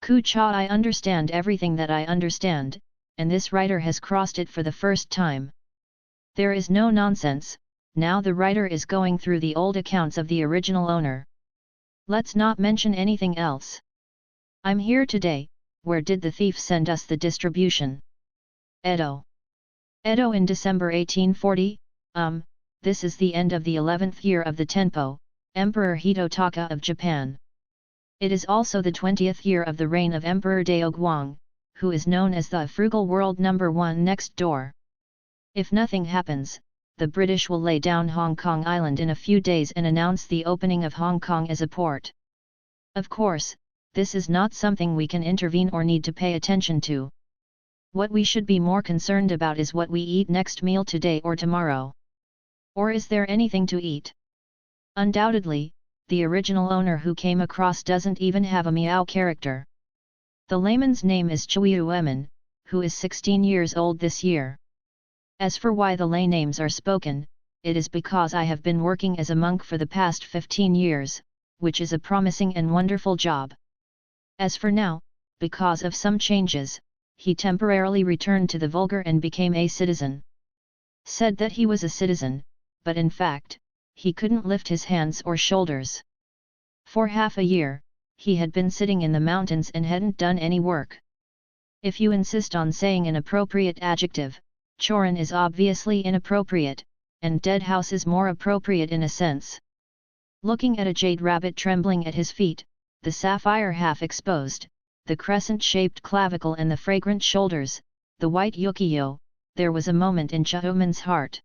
Ku Cha, I understand everything that I understand, and this writer has crossed it for the first time. There is no nonsense, now the writer is going through the old accounts of the original owner. Let's not mention anything else. I'm here today, where did the thief send us the distribution? Edo. Edo in December 1840, this is the end of the 11th year of the Tenpo, Emperor Hitotaka of Japan. It is also the 20th year of the reign of Emperor Daoguang, who is known as the frugal world number 1 next door. If nothing happens, the British will lay down Hong Kong Island in a few days and announce the opening of Hong Kong as a port. Of course, this is not something we can intervene or need to pay attention to. What we should be more concerned about is what we eat next meal today or tomorrow. Or is there anything to eat? Undoubtedly, the original owner who came across doesn't even have a meow character. The layman's name is Chui Ueman, who is 16 years old this year. As for why the lay names are spoken, it is because I have been working as a monk for the past 15 years, which is a promising and wonderful job. As for now, because of some changes, he temporarily returned to the vulgar and became a citizen. Said that he was a citizen, but in fact, he couldn't lift his hands or shoulders. For half a year, he had been sitting in the mountains and hadn't done any work. If you insist on saying an appropriate adjective, Chorin is obviously inappropriate, and dead house is more appropriate in a sense. Looking at a jade rabbit trembling at his feet, the sapphire half exposed, the crescent-shaped clavicle and the fragrant shoulders, the white yukiyo, there was a moment in Chahuman's heart.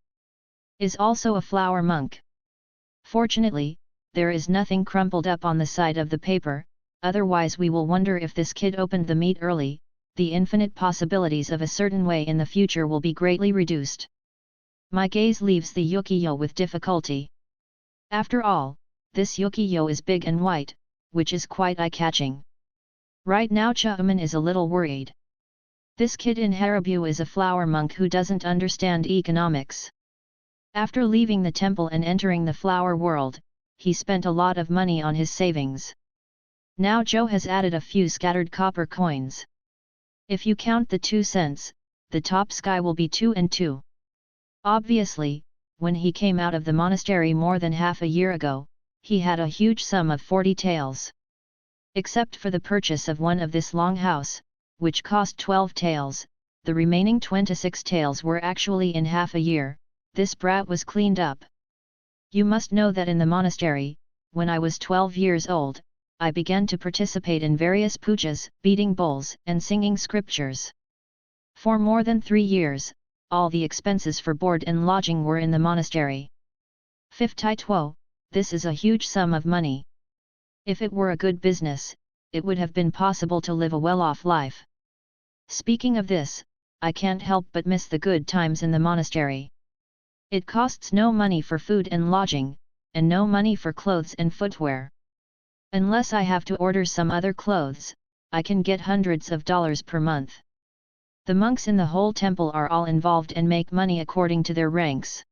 Is also a flower monk. Fortunately, there is nothing crumpled up on the side of the paper, otherwise we will wonder if this kid opened the meat early, the infinite possibilities of a certain way in the future will be greatly reduced. My gaze leaves the yukiyo with difficulty. After all, this yukiyo is big and white, which is quite eye-catching. Right now Chahuman is a little worried. This kid in Harabu is a flower monk who doesn't understand economics. After leaving the temple and entering the flower world, he spent a lot of money on his savings. Now Joe has added a few scattered copper coins. If you count the 2 cents, the top sky will be 2 and 2. Obviously, when he came out of the monastery more than half a year ago, he had a huge sum of 40 taels. Except for the purchase of one of this long house, which cost 12 taels, the remaining 26 taels were actually in half a year. This brat was cleaned up. You must know that in the monastery, when I was 12 years old, I began to participate in various pujas, beating bowls, and singing scriptures. For more than 3 years, all the expenses for board and lodging were in the monastery. 5 tai tuo, this is a huge sum of money. If it were a good business, it would have been possible to live a well-off life. Speaking of this, I can't help but miss the good times in the monastery. It costs no money for food and lodging, and no money for clothes and footwear. Unless I have to order some other clothes, I can get hundreds of dollars per month. The monks in the whole temple are all involved and make money according to their ranks.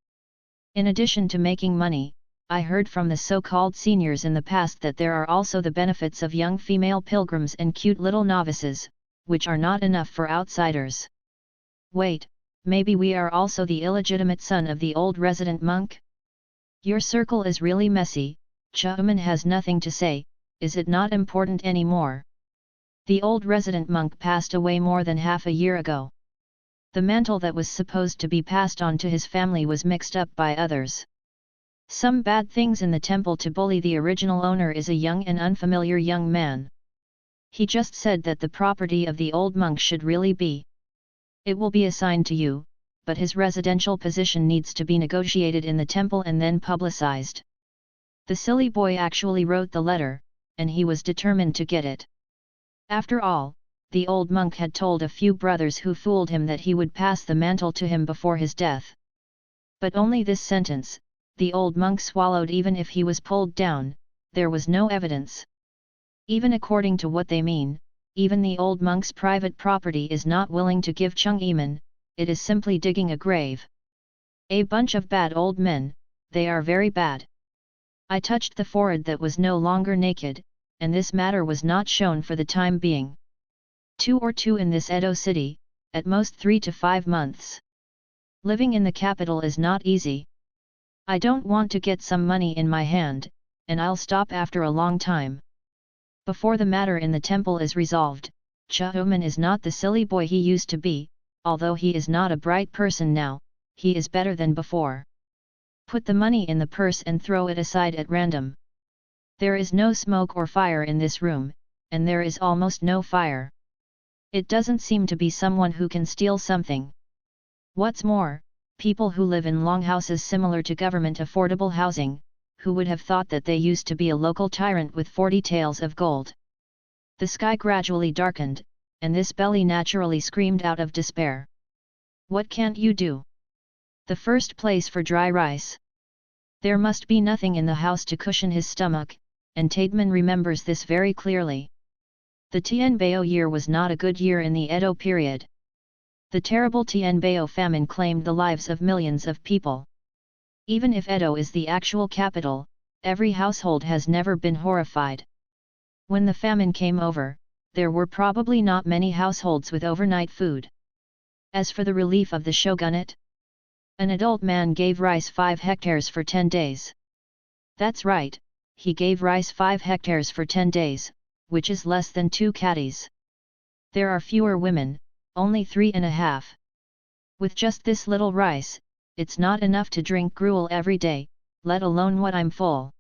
In addition to making money, I heard from the so-called seniors in the past that there are also the benefits of young female pilgrims and cute little novices, which are not enough for outsiders. Wait. Maybe we are also the illegitimate son of the old resident monk? Your circle is really messy, Chahuman has nothing to say, is it not important anymore? The old resident monk passed away more than half a year ago. The mantle that was supposed to be passed on to his family was mixed up by others. Some bad things in the temple to bully the original owner is a young and unfamiliar young man. He just said that the property of the old monk should really be. It will be assigned to you, but his residential position needs to be negotiated in the temple and then publicized. The silly boy actually wrote the letter, and he was determined to get it. After all, the old monk had told a few brothers who fooled him that he would pass the mantle to him before his death. But only this sentence, the old monk swallowed even if he was pulled down, there was no evidence. Even according to what they mean, even the old monk's private property is not willing to give Chung Eman, it is simply digging a grave. A bunch of bad old men, they are very bad. I touched the forehead that was no longer naked, and this matter was not shown for the time being. 2 or 2 in this Edo city, at most 3 to 5 months. Living in the capital is not easy. I don't want to get some money in my hand, and I'll stop after a long time. Before the matter in the temple is resolved, Cha-uman is not the silly boy he used to be, although he is not a bright person now, he is better than before. Put the money in the purse and throw it aside at random. There is no smoke or fire in this room, and there is almost no fire. It doesn't seem to be someone who can steal something. What's more, people who live in longhouses similar to government affordable housing, who would have thought that they used to be a local tyrant with 40 tails of gold. The sky gradually darkened, and this belly naturally screamed out of despair. What can't you do? The first place for dry rice. There must be nothing in the house to cushion his stomach, and Taidman remembers this very clearly. The Tianbao year was not a good year in the Edo period. The terrible Tianbao famine claimed the lives of millions of people. Even if Edo is the actual capital, every household has never been horrified. When the famine came over, there were probably not many households with overnight food. As for the relief of the shogunate, an adult man gave rice 5 hectares for 10 days. That's right, he gave rice 5 hectares for 10 days, which is less than 2 caddies. There are fewer women, only 3.5. With just this little rice, it's not enough to drink gruel every day, let alone what I'm full.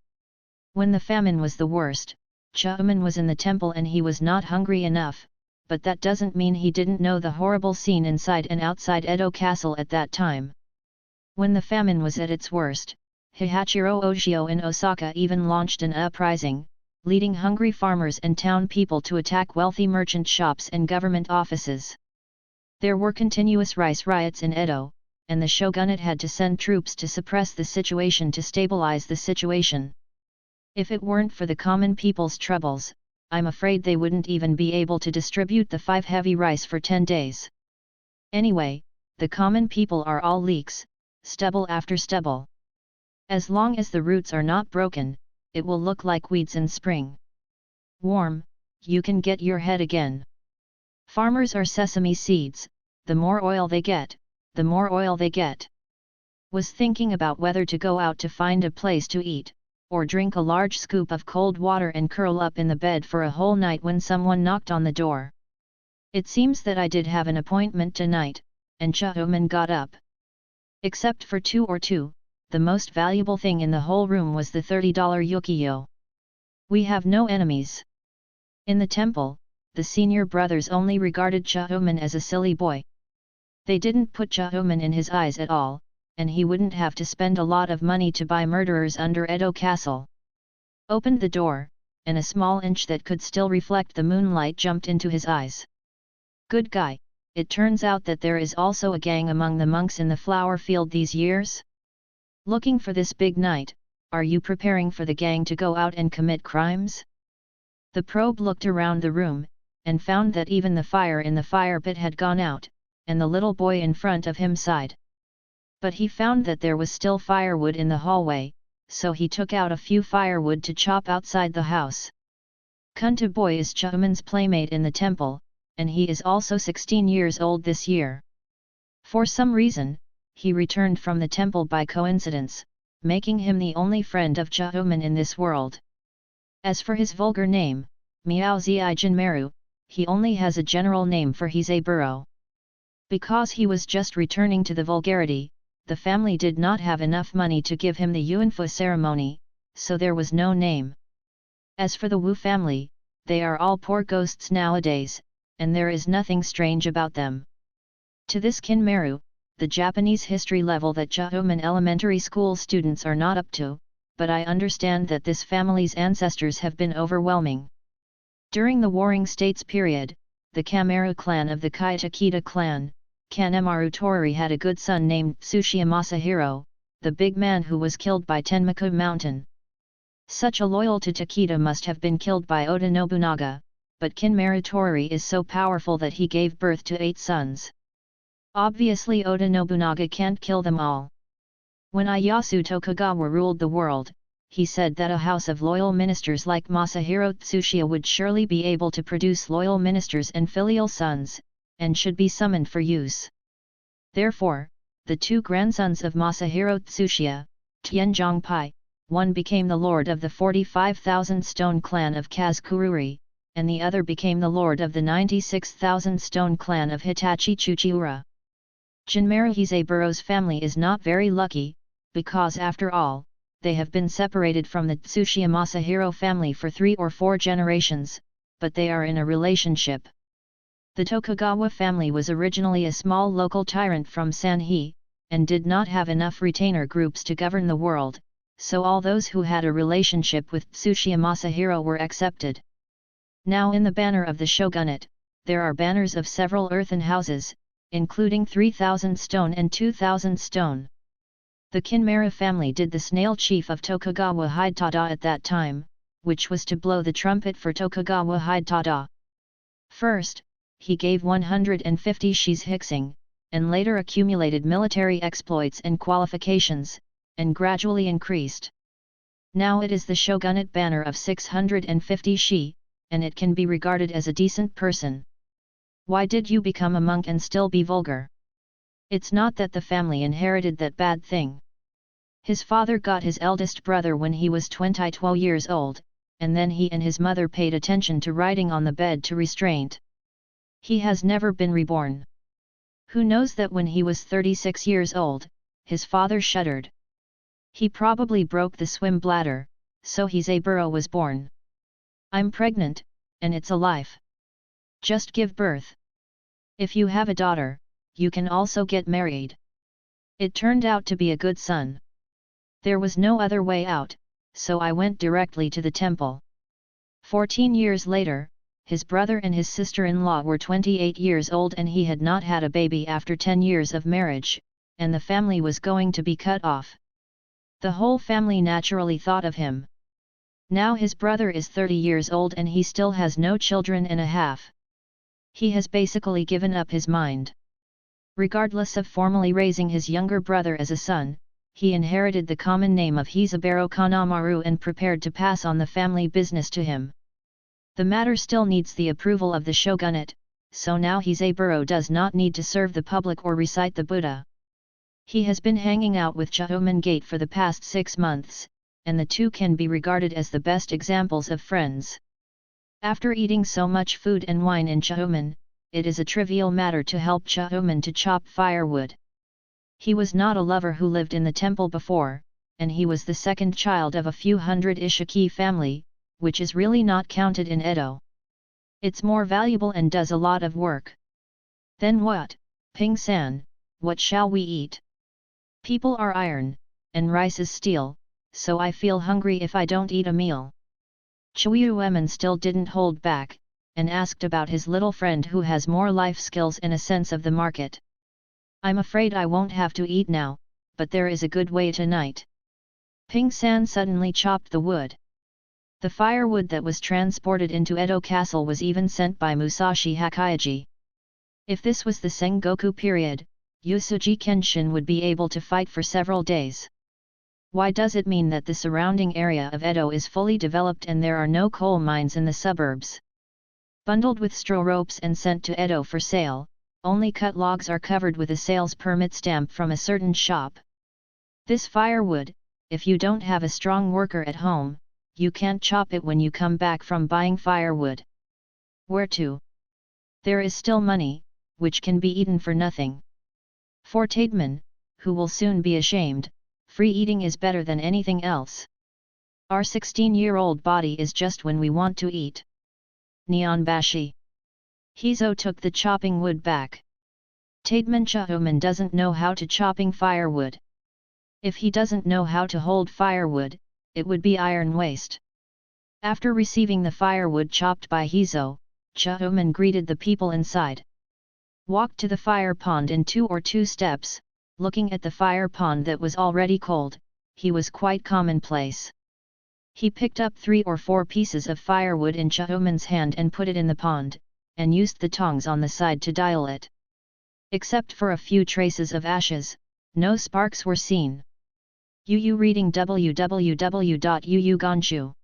When the famine was the worst, Cha-uman was in the temple and he was not hungry enough, but that doesn't mean he didn't know the horrible scene inside and outside Edo Castle at that time. When the famine was at its worst, Hihachiro Ojio in Osaka even launched an uprising, leading hungry farmers and town people to attack wealthy merchant shops and government offices. There were continuous rice riots in Edo, and the shogunate had to send troops to suppress the situation to stabilize the situation. If it weren't for the common people's troubles, I'm afraid they wouldn't even be able to distribute the 5 heavy rice for 10 days. Anyway, the common people are all leeks, stubble after stubble. As long as the roots are not broken, it will look like weeds in spring. Warm, you can get your head again. Farmers are sesame seeds, the more oil they get, the more oil they get. Was thinking about whether to go out to find a place to eat, or drink a large scoop of cold water and curl up in the bed for a whole night when someone knocked on the door. It seems that I did have an appointment tonight, and Cha-uman got up. Except for 2 or 2, the most valuable thing in the whole room was the $30 ukiyo. We have no enemies. In the temple, the senior brothers only regarded Cha-uman as a silly boy. They didn't put Cha-uman in his eyes at all, and he wouldn't have to spend a lot of money to buy murderers under Edo Castle. Opened the door, and a small inch that could still reflect the moonlight jumped into his eyes. Good guy, it turns out that there is also a gang among the monks in the flower field these years? Looking for this big night, are you preparing for the gang to go out and commit crimes? The probe looked around the room, and found that even the fire in the fire pit had gone out, and the little boy in front of him sighed. But he found that there was still firewood in the hallway, so he took out a few firewood to chop outside the house. Kunta boy is Cha-uman's playmate in the temple, and he is also 16 years old this year. For some reason, he returned from the temple by coincidence, making him the only friend of Cha-uman in this world. As for his vulgar name, Miao Zai Jinmeru, he only has a general name for he's a burro. Because he was just returning to the vulgarity, the family did not have enough money to give him the Yuanfu ceremony, so there was no name. As for the Wu family, they are all poor ghosts nowadays, and there is nothing strange about them. To this Kinmeru, the Japanese history level that Cha-uman elementary school students are not up to, but I understand that this family's ancestors have been overwhelming. During the Warring States period, the Kameru clan of the Kai Takeda clan, Kanemaru Tori had a good son named Tsuchiya Masahiro, the big man who was killed by Tenmaku Mountain. Such a loyal to Takeda must have been killed by Oda Nobunaga, but Kinmeru Tori is so powerful that he gave birth to 8 sons. Obviously Oda Nobunaga can't kill them all. When Ieyasu Tokugawa ruled the world, he said that a house of loyal ministers like Masahiro Tsuchiya would surely be able to produce loyal ministers and filial sons, and should be summoned for use. Therefore, the two grandsons of Masahiro Tsuchiya, Tianzhongpai, one became the lord of the 45,000 stone clan of Kazkururi, and the other became the lord of the 96,000 stone clan of Hitachi Chuchiura. Jinmaro Hisaburo's family is not very lucky, because after all, they have been separated from the Tsuchiya Masahiro family for 3 or 4 generations, but they are in a relationship. The Tokugawa family was originally a small local tyrant from Sanhei, and did not have enough retainer groups to govern the world, so all those who had a relationship with Tsuchiya Masahiro were accepted. Now in the banner of the shogunate, there are banners of several earthen houses, including 3,000 stone and 2,000 stone. The Kinmara family did the snail chief of Tokugawa Hidetada at that time, which was to blow the trumpet for Tokugawa Hidetada. First, he gave 150 shis hixing, and later accumulated military exploits and qualifications, and gradually increased. Now it is the shogunate banner of 650 shi, and it can be regarded as a decent person. Why did you become a monk and still be vulgar? It's not that the family inherited that bad thing. His father got his eldest brother when he was 22 years old, and then he and his mother paid attention to writing on the bed to restraint. He has never been reborn. Who knows that when he was 36 years old, his father shuddered. He probably broke the swim bladder, so Hisaburo was born. I'm pregnant, and it's a life. Just give birth. If you have a daughter, you can also get married. It turned out to be a good son. There was no other way out, so I went directly to the temple. 14 years later, his brother and his sister-in-law were 28 years old and he had not had a baby after 10 years of marriage, and the family was going to be cut off. The whole family naturally thought of him. Now his brother is 30 years old and he still has no children and a half. He has basically given up his mind. Regardless of formally raising his younger brother as a son, he inherited the common name of Hisaburo Kanamaru and prepared to pass on the family business to him. The matter still needs the approval of the shogunate, so now Hisaburo does not need to serve the public or recite the Buddha. He has been hanging out with Chahomen Gate for the past 6 months, and the two can be regarded as the best examples of friends. After eating so much food and wine in Chahomen, it is a trivial matter to help Chahomen to chop firewood. He was not a lover who lived in the temple before, and he was the second child of a few hundred Ishiki family, which is really not counted in Edo. It's more valuable and does a lot of work. Then what, Ping-san, what shall we eat? People are iron, and rice is steel, so I feel hungry if I don't eat a meal. Chuuemen still didn't hold back, and asked about his little friend who has more life skills and a sense of the market. I'm afraid I won't have to eat now, but there is a good way tonight. Ping-san suddenly chopped the wood. The firewood that was transported into Edo Castle was even sent by Musashi Hakaiji. If this was the Sengoku period, Yusuji Kenshin would be able to fight for several days. Why does it mean that the surrounding area of Edo is fully developed and there are no coal mines in the suburbs? Bundled with straw ropes and sent to Edo for sale, only cut logs are covered with a sales permit stamp from a certain shop. This firewood, if you don't have a strong worker at home, you can't chop it when you come back from buying firewood. Where to? There is still money, which can be eaten for nothing. For Tateman, who will soon be ashamed, free eating is better than anything else. Our 16-year-old body is just when we want to eat. Nihonbashi. Hizo took the chopping wood back. Tateman Chahomen doesn't know how to chopping firewood. If he doesn't know how to hold firewood, it would be iron waste. After receiving the firewood chopped by Hizo, Chahomen greeted the people inside. Walked to the fire pond in 2 or 2 steps, looking at the fire pond that was already cold, he was quite commonplace. He picked up 3 or 4 pieces of firewood in Chahomen's hand and put it in the pond, and used the tongs on the side to dial it. Except for a few traces of ashes, no sparks were seen. UU reading www.uuganshu.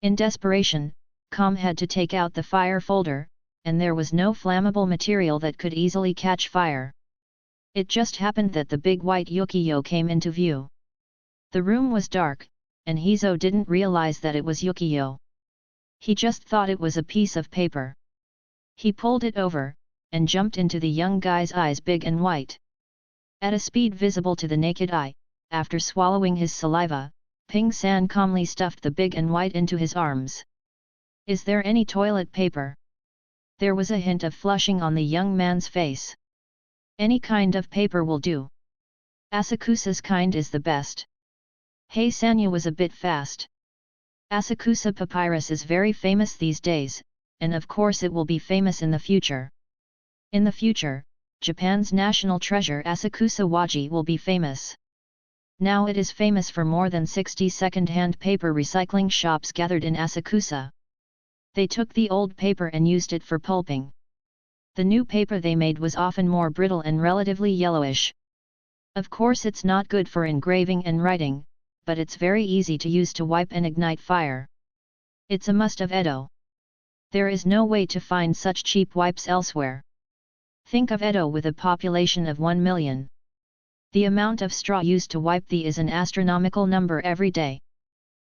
In desperation, Com had to take out the fire folder, and there was no flammable material that could easily catch fire. It just happened that the big white Yukiyo came into view. The room was dark, and Hizo didn't realize that it was Yukiyo. He just thought it was a piece of paper. He pulled it over, and jumped into the young guy's eyes, big and white. At a speed visible to the naked eye, after swallowing his saliva, Ping San calmly stuffed the big and white into his arms. "Is there any toilet paper?" There was a hint of flushing on the young man's face. "Any kind of paper will do. Asakusa's kind is the best." Hey Sanya was a bit fast. Asakusa papyrus is very famous these days, and of course it will be famous in the future. In the future, Japan's national treasure Asakusa Waji will be famous. Now it is famous for more than 60 second-hand paper recycling shops gathered in Asakusa. They took the old paper and used it for pulping. The new paper they made was often more brittle and relatively yellowish. Of course it's not good for engraving and writing, but it's very easy to use to wipe and ignite fire. It's a must of Edo. There is no way to find such cheap wipes elsewhere. Think of Edo with a population of 1 million. The amount of straw used to wipe the is an astronomical number every day.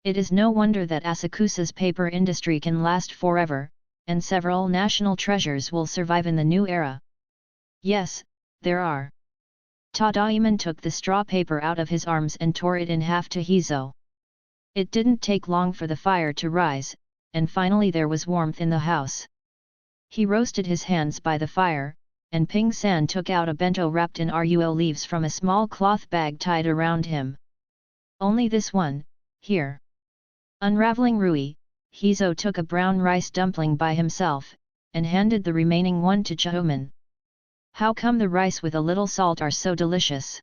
It is no wonder that Asakusa's paper industry can last forever, and several national treasures will survive in the new era. Yes, there are. Tadaiman took the straw paper out of his arms and tore it in half to Hizo. It didn't take long for the fire to rise, and finally there was warmth in the house. He roasted his hands by the fire, and Ping San took out a bento wrapped in ruo leaves from a small cloth bag tied around him. "Only this one, here." Unraveling Rui, Hizo took a brown rice dumpling by himself, and handed the remaining one to Chahuman. "How come the rice with a little salt are so delicious?"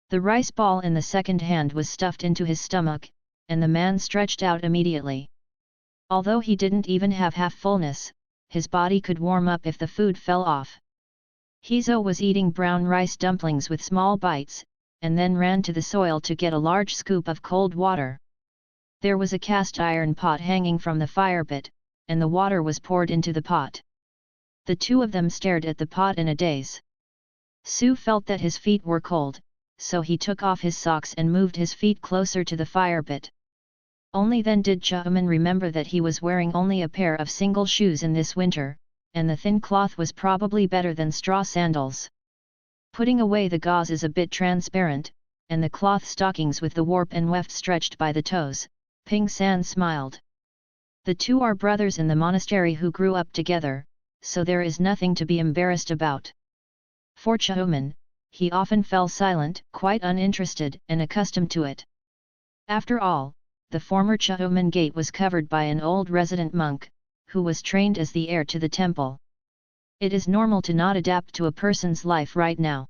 The rice ball in the second hand was stuffed into his stomach, and the man stretched out immediately. Although he didn't even have half fullness, his body could warm up if the food fell off. Hizo was eating brown rice dumplings with small bites, and then ran to the soil to get a large scoop of cold water. There was a cast iron pot hanging from the fire pit, and the water was poured into the pot. The two of them stared at the pot in a daze. Su felt that his feet were cold, so he took off his socks and moved his feet closer to the fire pit. Only then did Chahuman remember that he was wearing only a pair of single shoes in this winter, and the thin cloth was probably better than straw sandals. Putting away the gauze is a bit transparent, and the cloth stockings with the warp and weft stretched by the toes, Ping San smiled. The two are brothers in the monastery who grew up together, so there is nothing to be embarrassed about. For Chahuman, he often fell silent, quite uninterested and accustomed to it. After all, the former Chahuman gate was covered by an old resident monk, who was trained as the heir to the temple. It is normal to not adapt to a person's life right now.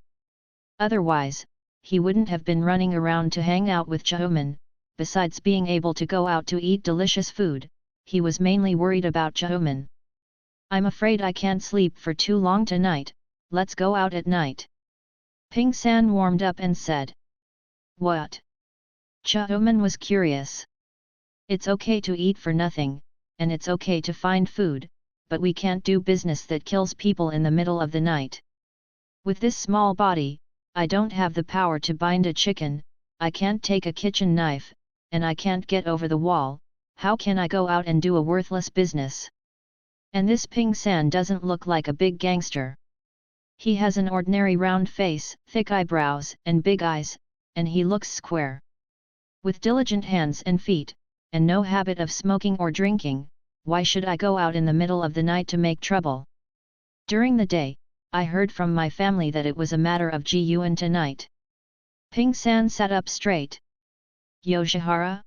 Otherwise, he wouldn't have been running around to hang out with Chahuman. Besides being able to go out to eat delicious food, he was mainly worried about Chahuman. "I'm afraid I can't sleep for too long tonight, let's go out at night." Ping San warmed up and said. "What?" Chahuman was curious. "It's okay to eat for nothing, and it's okay to find food, but we can't do business that kills people in the middle of the night. With this small body, I don't have the power to bind a chicken, I can't take a kitchen knife, and I can't get over the wall. How can I go out and do a worthless business? And this Ping San doesn't look like a big gangster. He has an ordinary round face, thick eyebrows and big eyes, and he looks square. With diligent hands and feet, and no habit of smoking or drinking, why should I go out in the middle of the night to make trouble? During the day, I heard from my family that it was a matter of Ji-yuan tonight." Ping San sat up straight. "Yoshihara?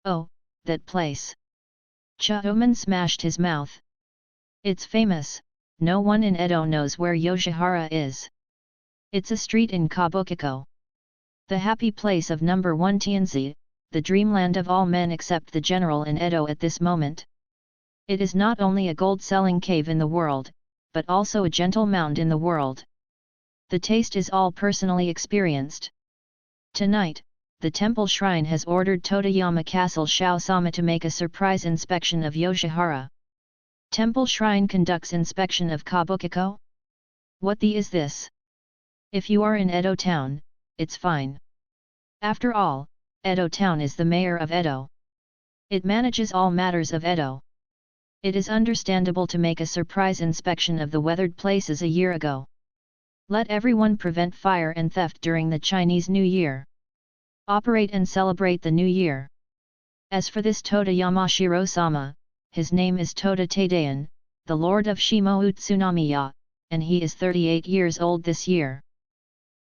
Oh, that place." Chahuman smashed his mouth. "It's famous, no one in Edo knows where Yoshihara is. It's a street in Kabukicho. The happy place of number 1 Tianzi, the dreamland of all men except the general in Edo at this moment. It is not only a gold-selling cave in the world, but also a gentle mound in the world. The taste is all personally experienced. Tonight, the temple shrine has ordered Totayama Castle Shao-sama to make a surprise inspection of Yoshihara. Temple shrine conducts inspection of Kabukiko? What the is this? If you are in Edo town, it's fine. After all, Edo town is the mayor of Edo. It manages all matters of Edo. It is understandable to make a surprise inspection of the weathered places a year ago. Let everyone prevent fire and theft during the Chinese New Year. Operate and celebrate the New Year. As for this Toda Yamashiro-sama, his name is Toda Tadayan, the lord of Shimo Utsunamiya, and he is 38 years old this year.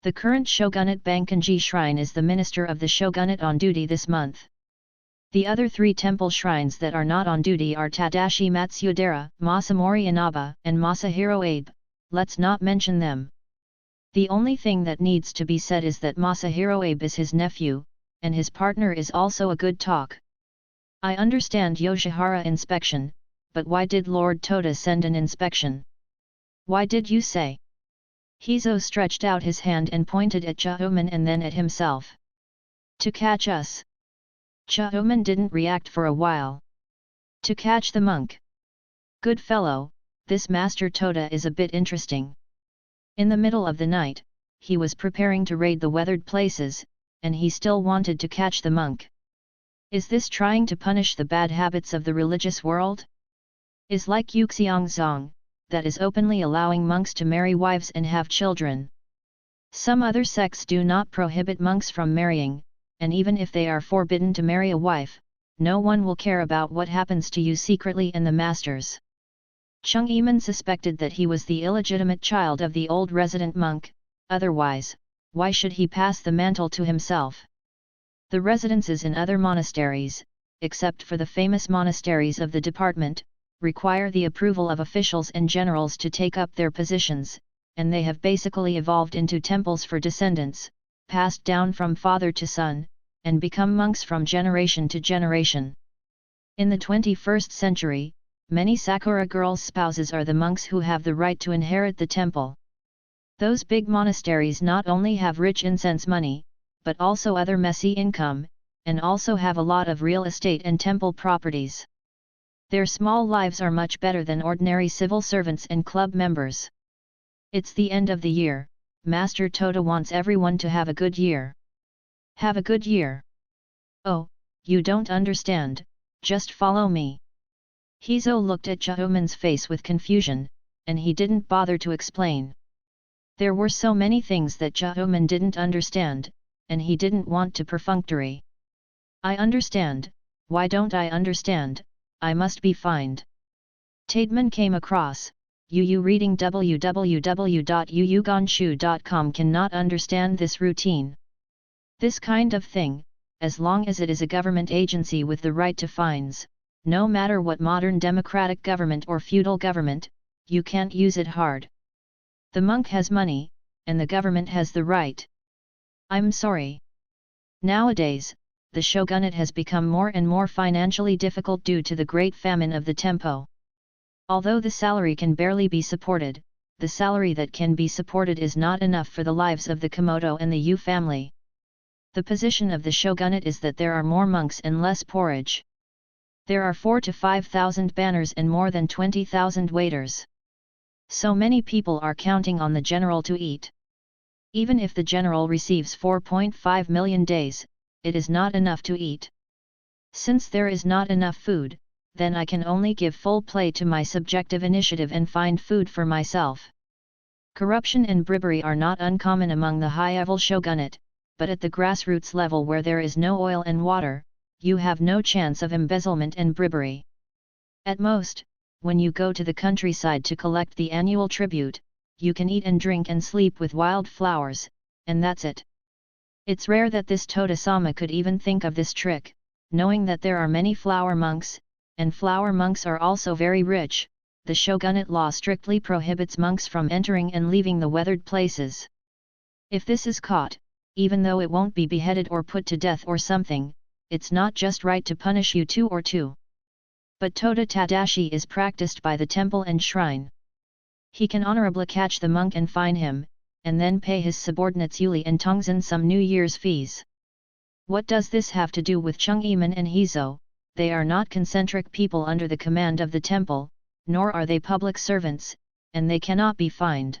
The current shogunate Bankanji shrine is the minister of the shogunate on duty this month. The other 3 temple shrines that are not on duty are Tadashi Matsudera, Masamori Inaba, and Masahiro Abe. Let's not mention them. The only thing that needs to be said is that Masahiro Abe is his nephew, and his partner is also a good talk. I understand Yoshihara inspection, but why did Lord Toda send an inspection? Why did you say? Hizo stretched out his hand and pointed at Chaoman and then at himself. To catch us. Chaoman didn't react for a while. To catch the monk. Good fellow, this Master Toda is a bit interesting. In the middle of the night, he was preparing to raid the weathered places, and he still wanted to catch the monk. Is this trying to punish the bad habits of the religious world? Is like Yuxiangzong, that is openly allowing monks to marry wives and have children. Some other sects do not prohibit monks from marrying, and even if they are forbidden to marry a wife, no one will care about what happens to you secretly and the masters. Chung Eman suspected that he was the illegitimate child of the old resident monk, otherwise, why should he pass the mantle to himself? The residences in other monasteries, except for the famous monasteries of the department, require the approval of officials and generals to take up their positions, and they have basically evolved into temples for descendants, passed down from father to son, and become monks from generation to generation. In the 21st century, many Sakura girls' spouses are the monks who have the right to inherit the temple. Those big monasteries not only have rich incense money, but also other messy income, and also have a lot of real estate and temple properties. Their small lives are much better than ordinary civil servants and club members. It's the end of the year, Master Toda wants everyone to have a good year. Have a good year. Oh, you don't understand, just follow me. Hizo looked at Chaoman's face with confusion, and he didn't bother to explain. There were so many things that Chaoman didn't understand, and he didn't want to perfunctory. I understand, why don't I understand, I must be fined. Tademan came across, Yu reading www.yuyugonshu.com cannot understand this routine. This kind of thing, as long as it is a government agency with the right to fines, no matter what modern democratic government or feudal government, you can't use it hard. The monk has money, and the government has the right. I'm sorry. Nowadays, the shogunate has become more and more financially difficult due to the great famine of the tempo. Although the salary can barely be supported, the salary that can be supported is not enough for the lives of the Komodo and the Yu family. The position of the shogunate is that there are more monks and less porridge. There are 4,000 to 5,000 banners and more than 20,000 waiters. So many people are counting on the general to eat. Even if the general receives 4.5 million days, it is not enough to eat. Since there is not enough food, then I can only give full play to my subjective initiative and find food for myself. Corruption and bribery are not uncommon among the high-level shogunate, but at the grassroots level where there is no oil and water, you have no chance of embezzlement and bribery. At most, when you go to the countryside to collect the annual tribute, you can eat and drink and sleep with wild flowers, and that's it. It's rare that this Toda-sama could even think of this trick, knowing that there are many flower monks, and flower monks are also very rich. The shogunate law strictly prohibits monks from entering and leaving the weathered places. If this is caught, even though it won't be beheaded or put to death or something, it's not just right to punish you two or two. But Toda Tadashi is practiced by the temple and shrine. He can honorably catch the monk and fine him, and then pay his subordinates Yuli and Tongzin some New Year's fees. What does this have to do with Chang'eman and Hizo? They are not concentric people under the command of the temple, nor are they public servants, and they cannot be fined.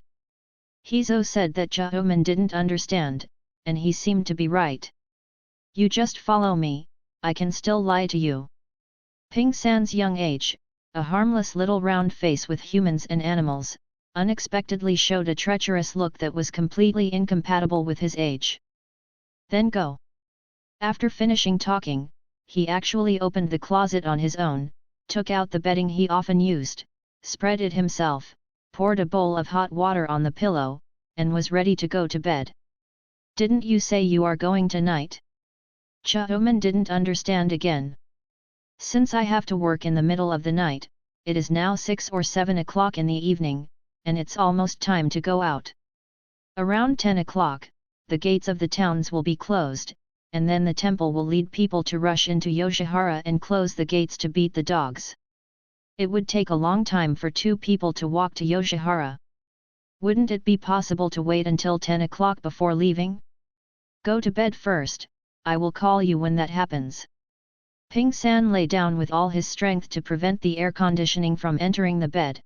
Hizo said that Cha'oman didn't understand, and he seemed to be right. You just follow me, I can still lie to you. Ping San's young age, a harmless little round face with humans and animals, unexpectedly showed a treacherous look that was completely incompatible with his age. Then go. After finishing talking, he actually opened the closet on his own, took out the bedding he often used, spread it himself, poured a bowl of hot water on the pillow, and was ready to go to bed. Didn't you say you are going tonight? Cha'oman didn't understand again. Since I have to work in the middle of the night, it is now 6 or 7 o'clock in the evening, and it's almost time to go out. Around 10 o'clock, the gates of the towns will be closed, and then the temple will lead people to rush into Yoshihara and close the gates to beat the dogs. It would take a long time for 2 people to walk to Yoshihara. Wouldn't it be possible to wait until 10 o'clock before leaving? Go to bed first, I will call you when that happens. Ping San lay down with all his strength to prevent the air conditioning from entering the bed.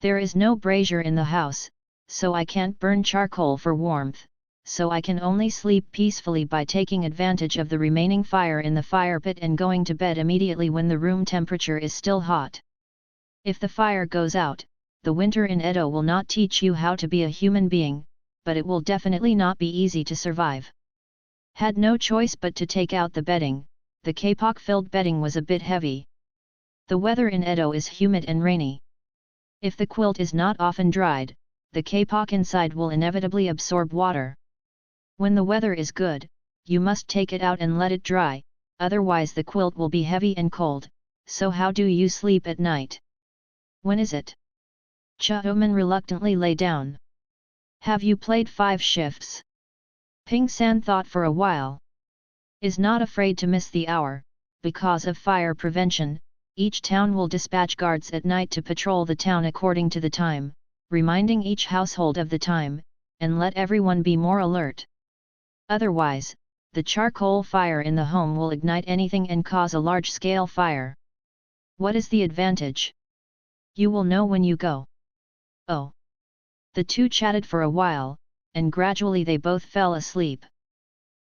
There is no brazier in the house, so I can't burn charcoal for warmth, so I can only sleep peacefully by taking advantage of the remaining fire in the fire pit and going to bed immediately when the room temperature is still hot. If the fire goes out, the winter in Edo will not teach you how to be a human being, but it will definitely not be easy to survive. Had no choice but to take out the bedding. The kapok-filled bedding was a bit heavy. The weather in Edo is humid and rainy. If the quilt is not often dried, the kapok inside will inevitably absorb water. When the weather is good, you must take it out and let it dry, otherwise the quilt will be heavy and cold. So how do you sleep at night? When is it? Cha'oman reluctantly lay down. Have you played 5 shifts? Ping San thought for a while. Is not afraid to miss the hour. Because of fire prevention, each town will dispatch guards at night to patrol the town according to the time, reminding each household of the time, and let everyone be more alert. Otherwise, the charcoal fire in the home will ignite anything and cause a large-scale fire. What is the advantage? You will know when you go. Oh. The 2 chatted for a while, and gradually they both fell asleep.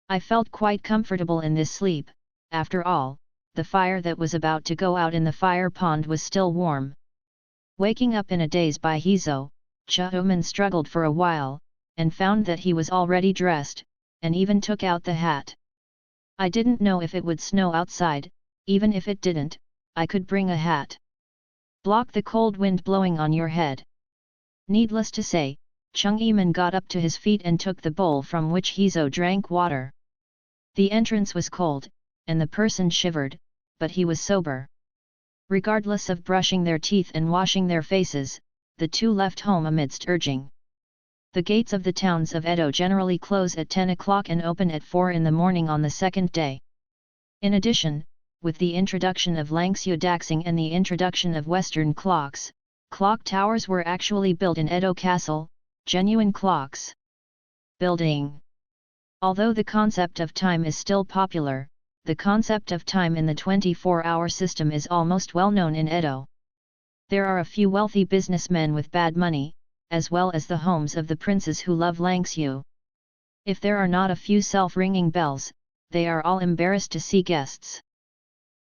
I felt quite comfortable in this sleep. After all, the fire that was about to go out in the fire pond was still warm. Waking up in a daze by Hizo, Cha'oman struggled for a while, and found that he was already dressed, and even took out the hat. I didn't know if it would snow outside. Even if it didn't, I could bring a hat. Block the cold wind blowing on your head. Needless to say, Chang'eman got up to his feet and took the bowl from which Hizo drank water. The entrance was cold, and the person shivered, but he was sober. Regardless of brushing their teeth and washing their faces, the 2 left home amidst urging. The gates of the towns of Edo generally close at 10 o'clock and open at 4 in the morning on the second day. In addition, with the introduction of Langshu Daxing and the introduction of Western clocks, clock towers were actually built in Edo Castle, genuine clocks. Building. Although the concept of time is still popular, the concept of time in the 24-hour system is almost well known in Edo. There are a few wealthy businessmen with bad money, as well as the homes of the princes who love Langshu. If there are not a few self-ringing bells, they are all embarrassed to see guests.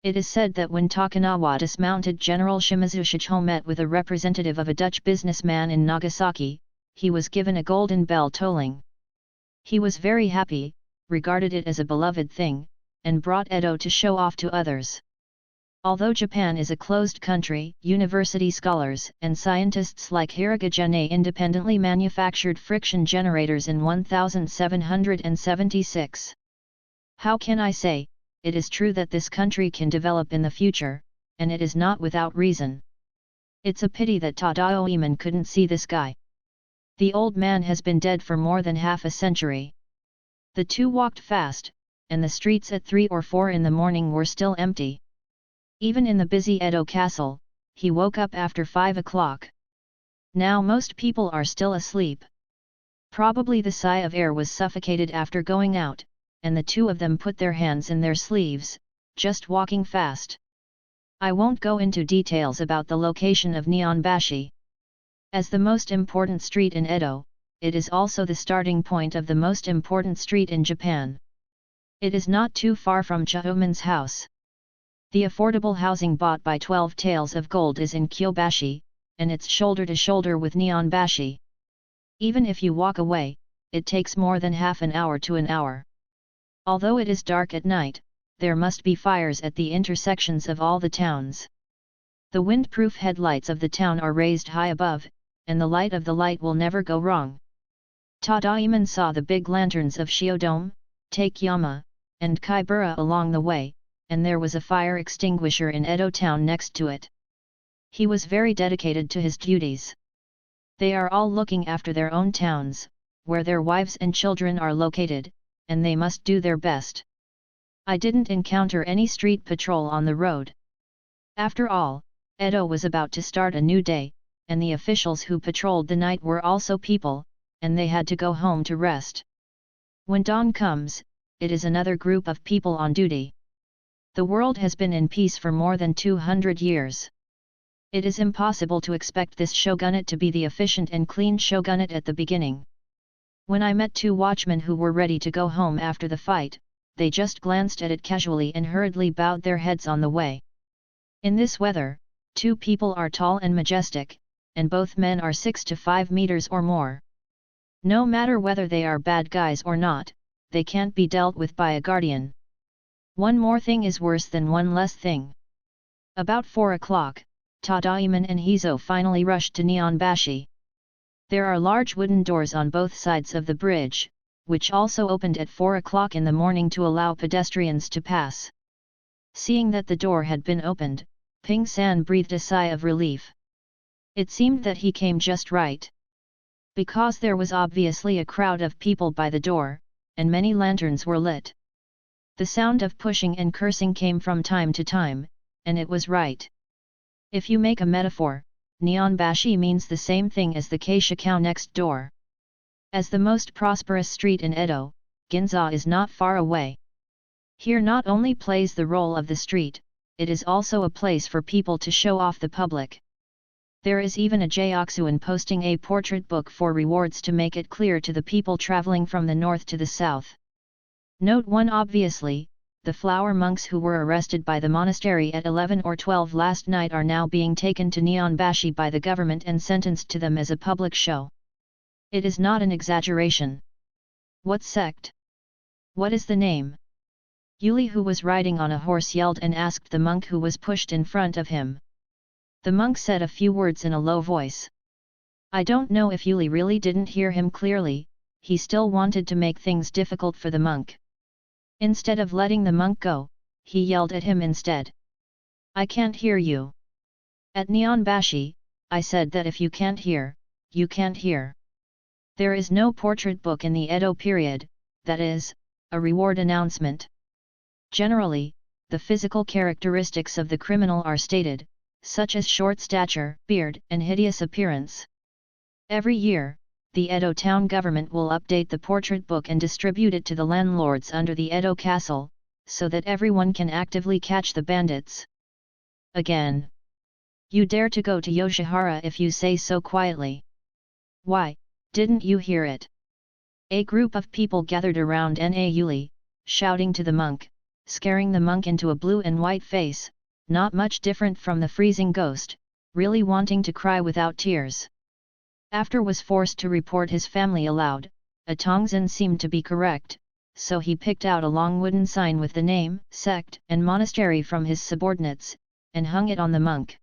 It is said that when Tokugawa dismounted General Shimazu Shichou met with a representative of a Dutch businessman in Nagasaki, he was given a golden bell tolling. He was very happy, regarded it as a beloved thing, and brought Edo to show off to others. Although Japan is a closed country, university scholars and scientists like Hiragajane independently manufactured friction generators in 1776. How can I say, it is true that this country can develop in the future, and it is not without reason. It's a pity that Tadaoeman couldn't see this guy. The old man has been dead for more than half a century. The 2 walked fast, and the streets at 3 or 4 in the morning were still empty. Even in the busy Edo Castle, he woke up after 5 o'clock. Now most people are still asleep. Probably the sigh of air was suffocated after going out, and the two of them put their hands in their sleeves, just walking fast. I won't go into details about the location of Nihonbashi. As the most important street in Edo, it is also the starting point of the most important street in Japan. It is not too far from Chahoman's house. The affordable housing bought by 12 Tails of Gold is in Kyobashi, and it's shoulder to shoulder with Nihonbashi. Even if you walk away, it takes more than half an hour to an hour. Although it is dark at night, there must be fires at the intersections of all the towns. The windproof headlights of the town are raised high above, and the light of the light will never go wrong. Tadaiman saw the big lanterns of Shiodome, Takeyama, and Kaibura along the way, and there was a fire extinguisher in Edo town next to it. He was very dedicated to his duties. They are all looking after their own towns, where their wives and children are located, and they must do their best. I didn't encounter any street patrol on the road. After all, Edo was about to start a new day, and the officials who patrolled the night were also people, and they had to go home to rest. When dawn comes, it is another group of people on duty. The world has been in peace for more than 200 years. It is impossible to expect this shogunate to be the efficient and clean shogunate at the beginning. When I met two watchmen who were ready to go home after the fight, they just glanced at it casually and hurriedly bowed their heads on the way. In this weather, two people are tall and majestic, and both men are 6 to 5 meters or more. No matter whether they are bad guys or not, they can't be dealt with by a guardian. One more thing is worse than one less thing. About 4 o'clock, Tadaiman and Hizo finally rushed to Nihonbashi. There are large wooden doors on both sides of the bridge, which also opened at 4 o'clock in the morning to allow pedestrians to pass. Seeing that the door had been opened, Ping-san breathed a sigh of relief. It seemed that he came just right. Because there was obviously a crowd of people by the door, and many lanterns were lit. The sound of pushing and cursing came from time to time, and it was right. If you make a metaphor, Nihonbashi means the same thing as the Keishikao next door. As the most prosperous street in Edo, Ginza is not far away. Here not only plays the role of the street, it is also a place for people to show off the public. There is even a Jyokusuin posting a portrait book for rewards to make it clear to the people traveling from the north to the south. Note 1. Obviously, the flower monks who were arrested by the monastery at 11 or 12 last night are now being taken to Nihonbashi by the government and sentenced to them as a public show. It is not an exaggeration. What sect? What is the name? Yuli, who was riding on a horse, yelled and asked the monk who was pushed in front of him. The monk said a few words in a low voice. I don't know if Yuli really didn't hear him clearly, he still wanted to make things difficult for the monk. Instead of letting the monk go, he yelled at him instead. I can't hear you. At Nihonbashi, I said that if you can't hear, you can't hear. There is no portrait book in the Edo period, that is, a reward announcement. Generally, the physical characteristics of the criminal are stated, such as short stature, beard, and hideous appearance. Every year, the Edo town government will update the portrait book and distribute it to the landlords under the Edo castle, so that everyone can actively catch the bandits. Again. You dare to go to Yoshihara if you say so quietly. Why, didn't you hear it? A group of people gathered around Yuli, shouting to the monk, scaring the monk into a blue and white face, not much different from the freezing ghost, really wanting to cry without tears. After was forced to report his family aloud, a Tongzin seemed to be correct, so he picked out a long wooden sign with the name, sect, and monastery from his subordinates, and hung it on the monk.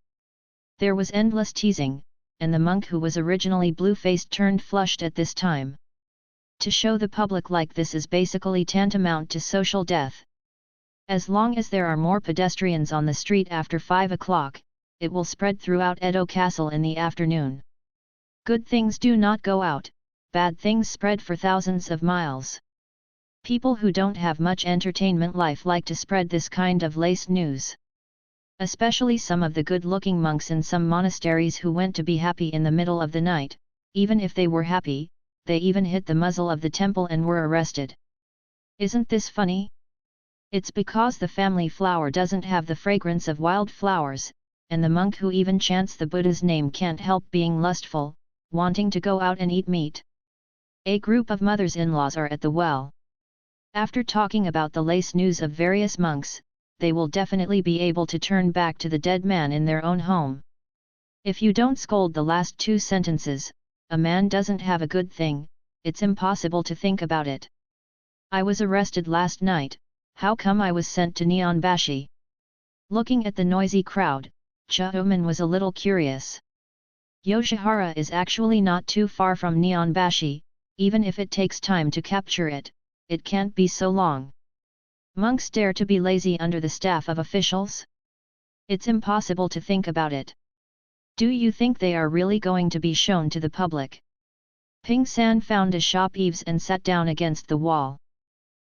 There was endless teasing, and the monk who was originally blue-faced turned flushed at this time. To show the public like this is basically tantamount to social death. As long as there are more pedestrians on the street after 5 o'clock, it will spread throughout Edo Castle in the afternoon. Good things do not go out, bad things spread for thousands of miles. People who don't have much entertainment life like to spread this kind of lace news. Especially some of the good-looking monks in some monasteries who went to be happy in the middle of the night. Even if they were happy, they even hit the muzzle of the temple and were arrested. Isn't this funny? It's because the family flower doesn't have the fragrance of wild flowers, and the monk who even chants the Buddha's name can't help being lustful, wanting to go out and eat meat. A group of mothers-in-laws are at the well. After talking about the lace news of various monks, they will definitely be able to turn back to the dead man in their own home. If you don't scold the last two sentences, a man doesn't have a good thing, it's impossible to think about it. I was arrested last night, how come I was sent to Nihonbashi? Looking at the noisy crowd, Cha-uman was a little curious. Yoshihara is actually not too far from Nihonbashi, even if it takes time to capture it, it can't be so long. Monks dare to be lazy under the staff of officials? It's impossible to think about it. Do you think they are really going to be shown to the public? Ping-san found a shop eaves and sat down against the wall.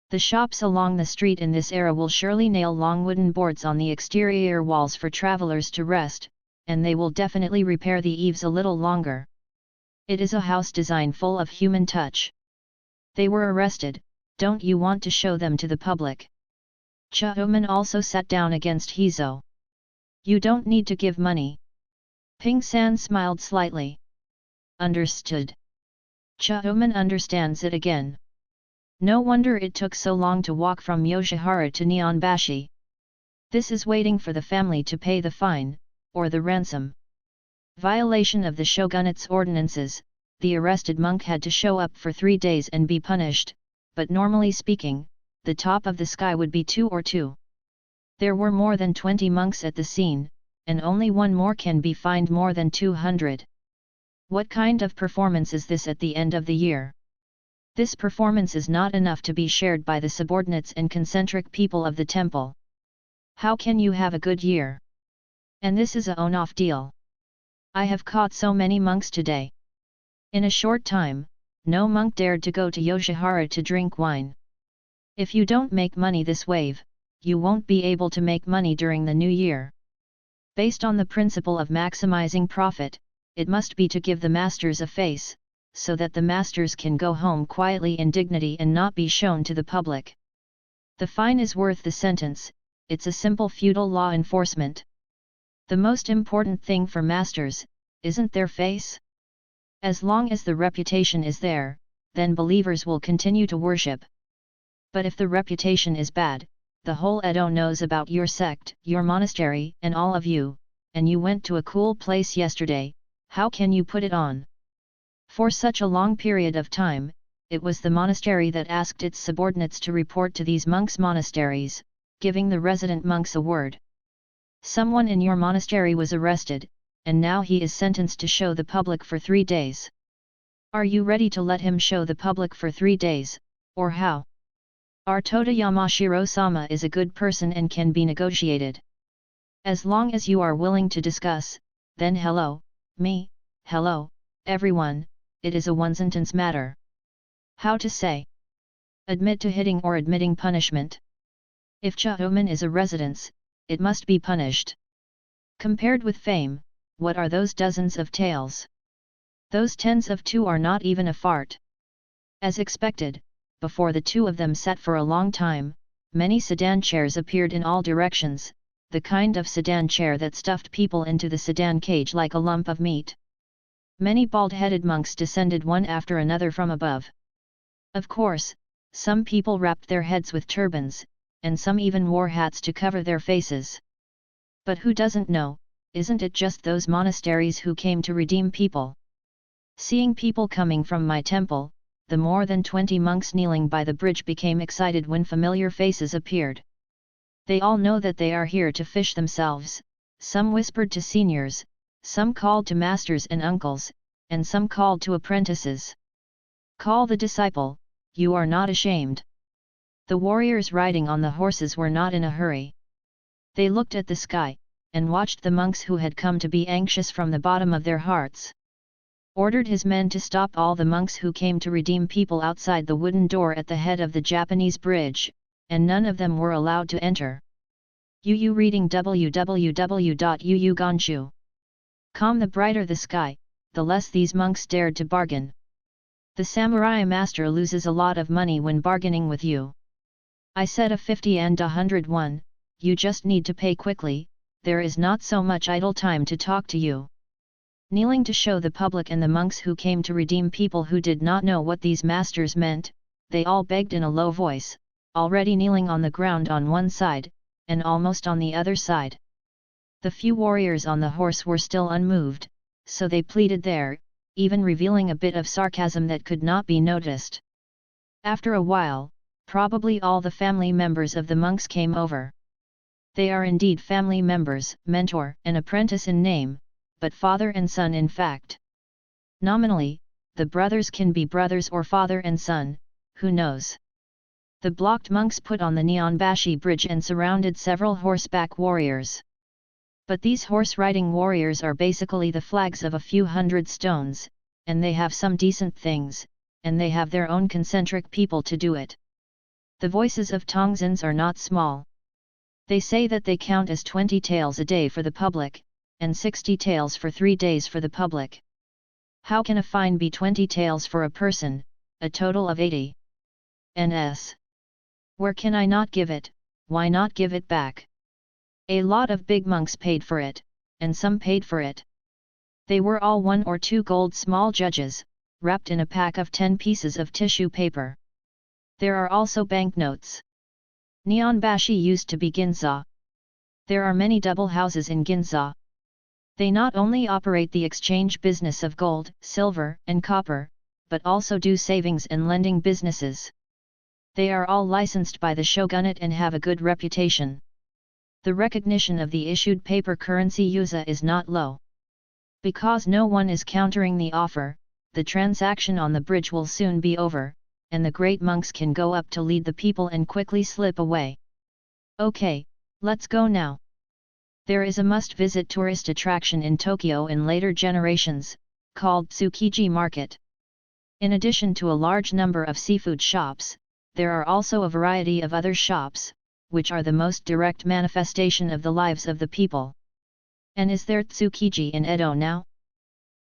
The shops along the street in this era will surely nail long wooden boards on the exterior walls for travelers to rest, and they will definitely repair the eaves a little longer. It is a house design full of human touch. They were arrested, don't you want to show them to the public? Cha-uman also sat down against Hizo. You don't need to give money. Ping-san smiled slightly. Understood. Cha-uman understands it again. No wonder it took so long to walk from Yoshihara to Nihonbashi. This is waiting for the family to pay the fine, or the ransom. Violation of the shogunate's ordinances, the arrested monk had to show up for 3 days and be punished, but normally speaking, the top of the sky would be 2 or 2. There were more than 20 monks at the scene, and only one more can be fined more than 200. What kind of performance is this at the end of the year? This performance is not enough to be shared by the subordinates and concentric people of the temple. How can you have a good year? And this is a on-off deal. I have caught so many monks today. In a short time, no monk dared to go to Yoshihara to drink wine. If you don't make money this wave, you won't be able to make money during the new year. Based on the principle of maximizing profit, it must be to give the masters a face, so that the masters can go home quietly in dignity and not be shown to the public. The fine is worth the sentence, it's a simple feudal law enforcement. The most important thing for masters, isn't their face? As long as the reputation is there, then believers will continue to worship. But if the reputation is bad, the whole Edo knows about your sect, your monastery, and all of you, and you went to a cool place yesterday, how can you put it on? For such a long period of time, it was the monastery that asked its subordinates to report to these monks' monasteries, giving the resident monks a word. Someone in your monastery was arrested, and now he is sentenced to show the public for 3 days. Are you ready to let him show the public for 3 days, or how? Our Toda Yamashiro-sama is a good person and can be negotiated. As long as you are willing to discuss, then hello, me, hello, everyone, it is a one-sentence matter. How to say? Admit to hitting or admitting punishment. If Cha-uman is a residence, it must be punished. Compared with fame, what are those dozens of taels? Those tens of 2 are not even a fart. As expected, before the two of them sat for a long time, many sedan chairs appeared in all directions, the kind of sedan chair that stuffed people into the sedan cage like a lump of meat. Many bald-headed monks descended one after another from above. Of course, some people wrapped their heads with turbans, and some even wore hats to cover their faces. But who doesn't know, isn't it just those monasteries who came to redeem people? Seeing people coming from my temple, the more than 20 monks kneeling by the bridge became excited when familiar faces appeared. They all know that they are here to fish themselves, some whispered to seniors, some called to masters and uncles, and some called to apprentices. Call the disciple, you are not ashamed. The warriors riding on the horses were not in a hurry. They looked at the sky, and watched the monks who had come to be anxious from the bottom of their hearts. Ordered his men to stop all the monks who came to redeem people outside the wooden door at the head of the Japanese bridge, and none of them were allowed to enter. Yu reading www.yuyugonshu.com. The brighter the sky, the less these monks dared to bargain. The samurai master loses a lot of money when bargaining with you. I said a 50 and 101, you just need to pay quickly, there is not so much idle time to talk to you. Kneeling to show the public and the monks who came to redeem people who did not know what these masters meant, they all begged in a low voice, already kneeling on the ground on one side, and almost on the other side. The few warriors on the horse were still unmoved, so they pleaded there, even revealing a bit of sarcasm that could not be noticed. After a while, probably all the family members of the monks came over. They are indeed family members, mentor and apprentice in name, but father and son in fact. Nominally, the brothers can be brothers or father and son, who knows. The blocked monks put on the Nyanbashi bridge and surrounded several horseback warriors. But these horse-riding warriors are basically the flags of a few hundred stones, and they have some decent things, and they have their own concentric people to do it. The voices of Tongzins are not small. They say that they count as 20 taels a day for the public, and 60 taels for 3 days for the public. How can a fine be 20 taels for a person, a total of 80 ns? Where can I not give it, why not give it back? A lot of big monks paid for it, and some paid for it. They were all 1 or 2 gold small judges, wrapped in a pack of 10 pieces of tissue paper. There are also banknotes. Nyanbashi used to be Ginza. There are many double houses in Ginza. They not only operate the exchange business of gold, silver, and copper, but also do savings and lending businesses. They are all licensed by the shogunate and have a good reputation. The recognition of the issued paper currency yuza is not low. Because no one is countering the offer, the transaction on the bridge will soon be over, and the great monks can go up to lead the people and quickly slip away. Okay, let's go now. There is a must-visit tourist attraction in Tokyo in later generations, called Tsukiji Market. In addition to a large number of seafood shops, there are also a variety of other shops, which are the most direct manifestation of the lives of the people. And is there Tsukiji in Edo now?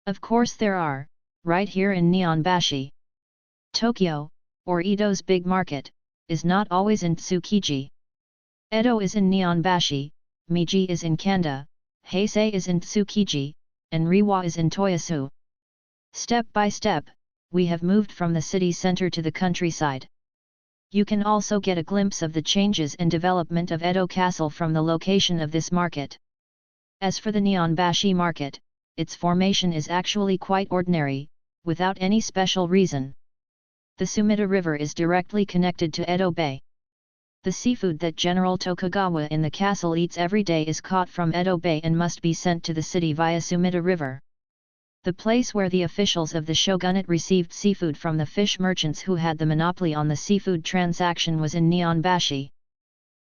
Of course there are, right here in Nyanbashi. Tokyo, or Edo's big market, is not always in Tsukiji. Edo is in Nyanbashi, Meiji is in Kanda, Heisei is in Tsukiji, and Reiwa is in Toyosu. Step by step, we have moved from the city center to the countryside. You can also get a glimpse of the changes and development of Edo Castle from the location of this market. As for the Nyanbashi market, its formation is actually quite ordinary, without any special reason. The Sumida River is directly connected to Edo Bay. The seafood that General Tokugawa in the castle eats every day is caught from Edo Bay and must be sent to the city via Sumida River. The place where the officials of the shogunate received seafood from the fish merchants who had the monopoly on the seafood transaction was in Nyanbashi.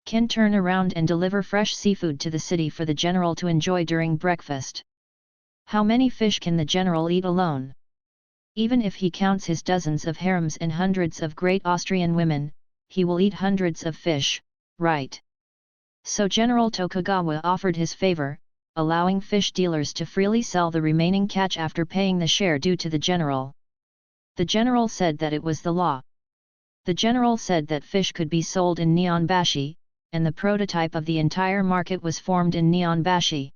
Can turn around and deliver fresh seafood to the city for the general to enjoy during breakfast. How many fish can the general eat alone? Even if he counts his dozens of harems and hundreds of great Austrian women, he will eat hundreds of fish, right? So General Tokugawa offered his favor, allowing fish dealers to freely sell the remaining catch after paying the share due to the general. The general said that it was the law. The general said that fish could be sold in Nyanbashi, and the prototype of the entire market was formed in Nyanbashi.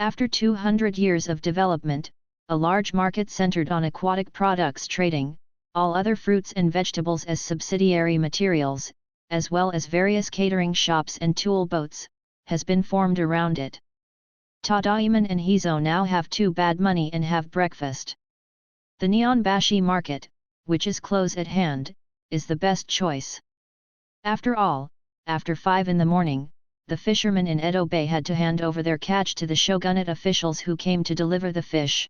After 200 years of development, a large market centered on aquatic products trading, all other fruits and vegetables as subsidiary materials, as well as various catering shops and tool boats, has been formed around it. Tadaiman and Hizo now have too bad money and have breakfast. The Nyanbashi market, which is close at hand, is the best choice. After all, after 5 in the morning, the fishermen in Edo Bay had to hand over their catch to the shogunate officials who came to deliver the fish.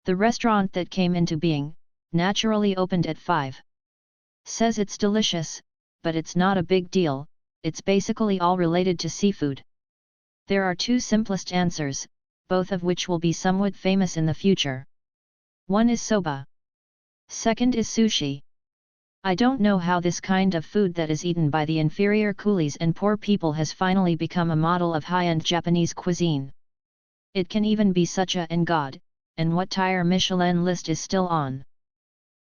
The restaurant that came into being, naturally opened at 5. Says it's delicious, but it's not a big deal, it's basically all related to seafood. There are 2 simplest answers, both of which will be somewhat famous in the future. One is soba. Second is sushi. I don't know how this kind of food that is eaten by the inferior coolies and poor people has finally become a model of high-end Japanese cuisine. It can even be such a and God, and what tier Michelin list is still on.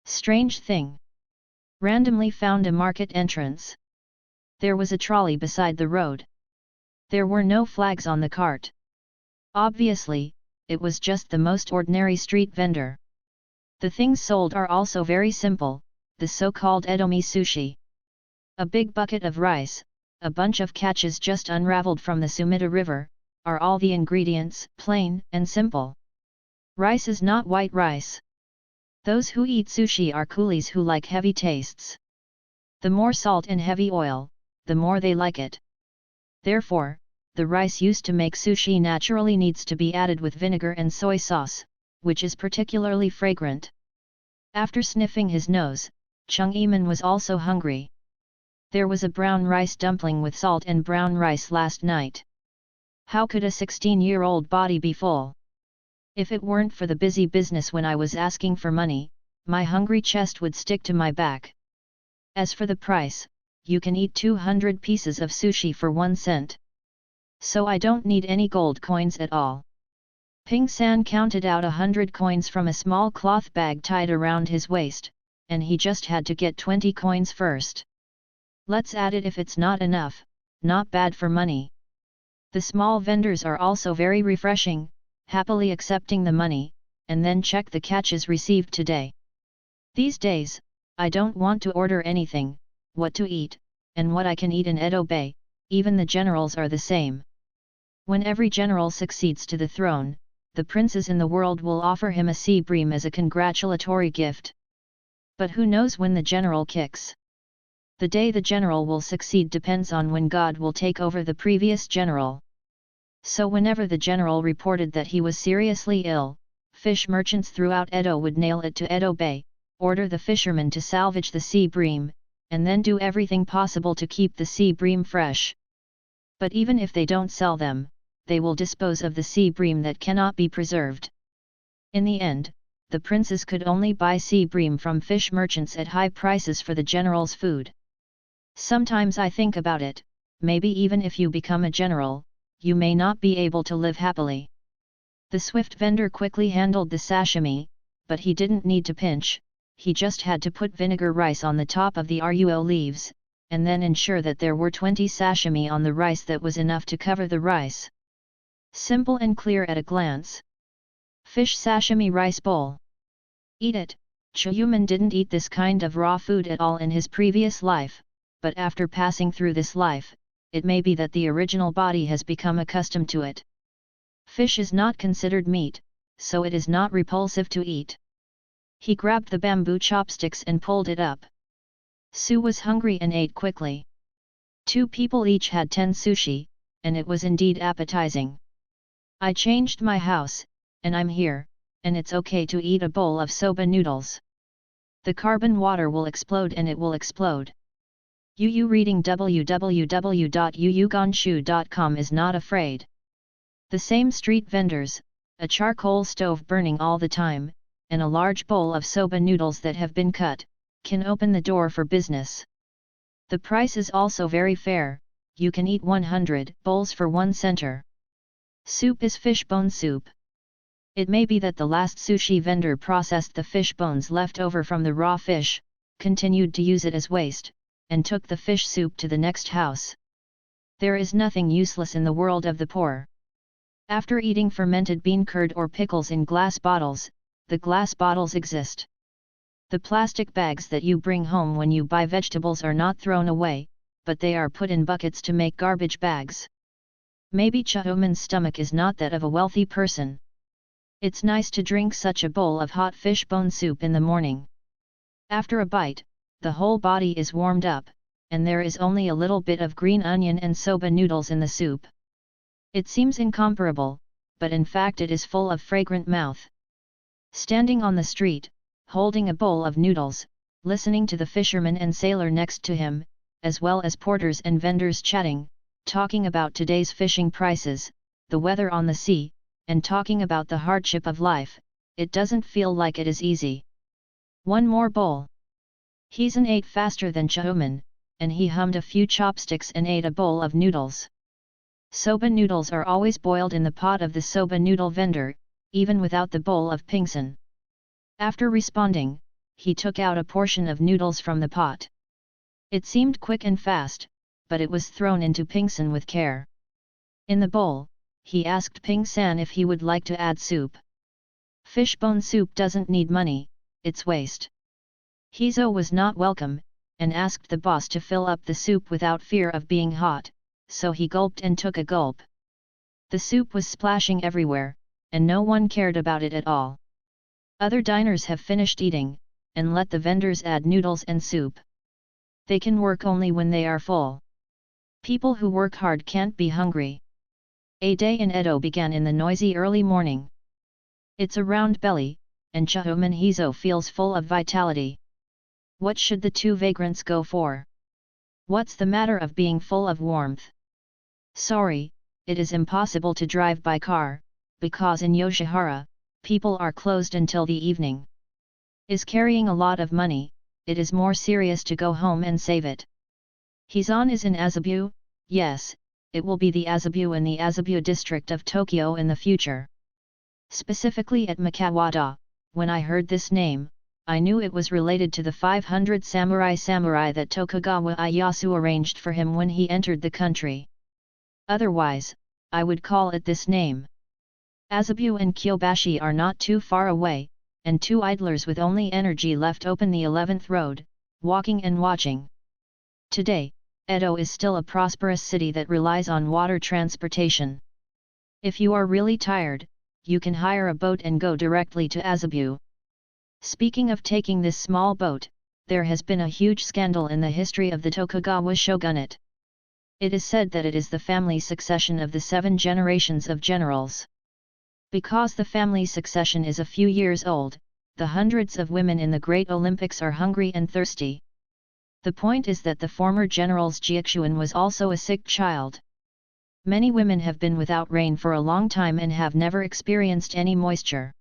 Strange thing. Randomly found a market entrance. There was a trolley beside the road. There were no flags on the cart. Obviously, it was just the most ordinary street vendor. The things sold are also very simple, the so-called edomi sushi. A big bucket of rice, a bunch of catches just unraveled from the Sumida River, are all the ingredients, plain and simple. Rice is not white rice. Those who eat sushi are coolies who like heavy tastes. The more salt and heavy oil, the more they like it. Therefore, the rice used to make sushi naturally needs to be added with vinegar and soy sauce, which is particularly fragrant. After sniffing his nose, Chung Eman was also hungry. There was a brown rice dumpling with salt and brown rice last night. How could a 16-year-old body be full? If it weren't for the busy business when I was asking for money, my hungry chest would stick to my back. As for the price, you can eat 200 pieces of sushi for 1 cent. So I don't need any gold coins at all. Ping San counted out 100 coins from a small cloth bag tied around his waist, and he just had to get 20 coins first. Let's add it if it's not enough, not bad for money. The small vendors are also very refreshing, happily accepting the money, and then check the catches received today. These days, I don't want to order anything, what to eat, and what I can eat in Edo Bay, even the generals are the same. When every general succeeds to the throne, the princes in the world will offer him a sea bream as a congratulatory gift. But who knows when the general kicks? The day the general will succeed depends on when God will take over the previous general. So whenever the general reported that he was seriously ill, fish merchants throughout Edo would nail it to Edo Bay, order the fishermen to salvage the sea bream, and then do everything possible to keep the sea bream fresh. But even if they don't sell them, they will dispose of the sea bream that cannot be preserved. In the end, the princes could only buy sea bream from fish merchants at high prices for the general's food. Sometimes I think about it, maybe even if you become a general, you may not be able to live happily. The swift vendor quickly handled the sashimi, but he didn't need to pinch, he just had to put vinegar rice on the top of the ruo leaves, and then ensure that there were 20 sashimi on the rice. That was enough to cover the rice. Simple and clear at a glance. Fish sashimi rice bowl. Eat it. Chayuman didn't eat this kind of raw food at all in his previous life, but after passing through this life, it may be that the original body has become accustomed to it. Fish is not considered meat, so it is not repulsive to eat. He grabbed the bamboo chopsticks and pulled it up. Su was hungry and ate quickly. 2 people each had 10 sushi, and it was indeed appetizing. I changed my house, and I'm here, and it's okay to eat a bowl of soba noodles. The carbon water will explode and it will explode. Yu reading www.yuyugonshu.com is not afraid. The same street vendors, a charcoal stove burning all the time, and a large bowl of soba noodles that have been cut, can open the door for business. The price is also very fair, you can eat 100 bowls for 1 center. Soup is fish bone soup. It may be that the last sushi vendor processed the fish bones left over from the raw fish, continued to use it as waste, and took the fish soup to the next house. There is nothing useless in the world of the poor. After eating fermented bean curd or pickles in glass bottles, the glass bottles exist. The plastic bags that you bring home when you buy vegetables are not thrown away, but they are put in buckets to make garbage bags. Maybe Chahoman's stomach is not that of a wealthy person. It's nice to drink such a bowl of hot fish bone soup in the morning. After a bite, the whole body is warmed up, and there is only a little bit of green onion and soba noodles in the soup. It seems incomparable, but in fact it is full of fragrant mouth. Standing on the street, holding a bowl of noodles, listening to the fisherman and sailor next to him, as well as porters and vendors chatting, talking about today's fishing prices, the weather on the sea, and talking about the hardship of life, it doesn't feel like it is easy. One more bowl. Heesan ate faster than Chahoman, and he hummed a few chopsticks and ate a bowl of noodles. Soba noodles are always boiled in the pot of the soba noodle vendor, even without the bowl of pingsan. After responding, he took out a portion of noodles from the pot. It seemed quick and fast, but it was thrown into Pingsan with care. In the bowl, he asked Pingsan if he would like to add soup. Fishbone soup doesn't need money, it's waste. Hizo was not welcome, and asked the boss to fill up the soup without fear of being hot, so he gulped and took a gulp. The soup was splashing everywhere, and no one cared about it at all. Other diners have finished eating, and let the vendors add noodles and soup. They can work only when they are full. People who work hard can't be hungry. A day in Edo began in the noisy early morning. It's a round belly, and Chahoman Hizo feels full of vitality. What should the two vagrants go for? What's the matter of being full of warmth? Sorry, it is impossible to drive by car, because in Yoshihara, people are closed until the evening. Is carrying a lot of money, it is more serious to go home and save it. Hizan is in Azabu, yes, it will be the Azabu in the Azabu district of Tokyo in the future. Specifically at Makawada, when I heard this name, I knew it was related to the 500 samurai that Tokugawa Ieyasu arranged for him when he entered the country. Otherwise, I would call it this name. Azabu and Kyobashi are not too far away, and two idlers with only energy left open the 11th road, walking and watching. Today, Edo is still a prosperous city that relies on water transportation. If you are really tired, you can hire a boat and go directly to Azabu. Speaking of taking this small boat, there has been a huge scandal in the history of the Tokugawa shogunate. It is said that it is the family succession of the 7 generations of generals. Because the family succession is a few years old, the hundreds of women in the Great Olympics are hungry and thirsty. The point is that the former general's Jiaxuan was also a sick child. Many women have been without rain for a long time and have never experienced any moisture.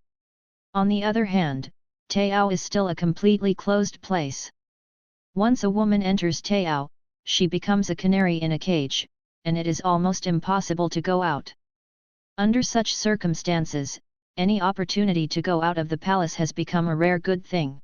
On the other hand, Taiyao is still a completely closed place. Once a woman enters Taiyao, she becomes a canary in a cage, and it is almost impossible to go out. Under such circumstances, any opportunity to go out of the palace has become a rare good thing.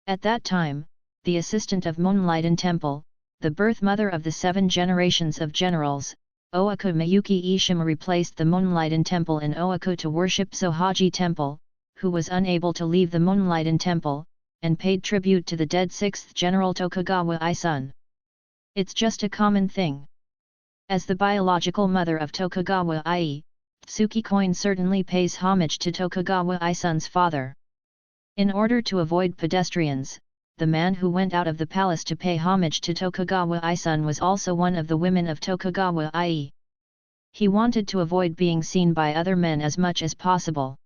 At that time, the assistant of Moonlighten Temple, the birth mother of the 7 generations of generals, Oaku Miyuki Ishima replaced the Moonlighten Temple in Oaku to worship Sohaji Temple, who was unable to leave the Moonlighten Temple, and paid tribute to the dead 6th General Tokugawa Ieyasu. It's just a common thing. As the biological mother of Tokugawa Ieyasu, Tsuki Koin certainly pays homage to Tokugawa Ieyasu's father. In order to avoid pedestrians, the man who went out of the palace to pay homage to Tokugawa Ieyasu was also one of the women of Tokugawa Ieyasu. He wanted to avoid being seen by other men as much as possible.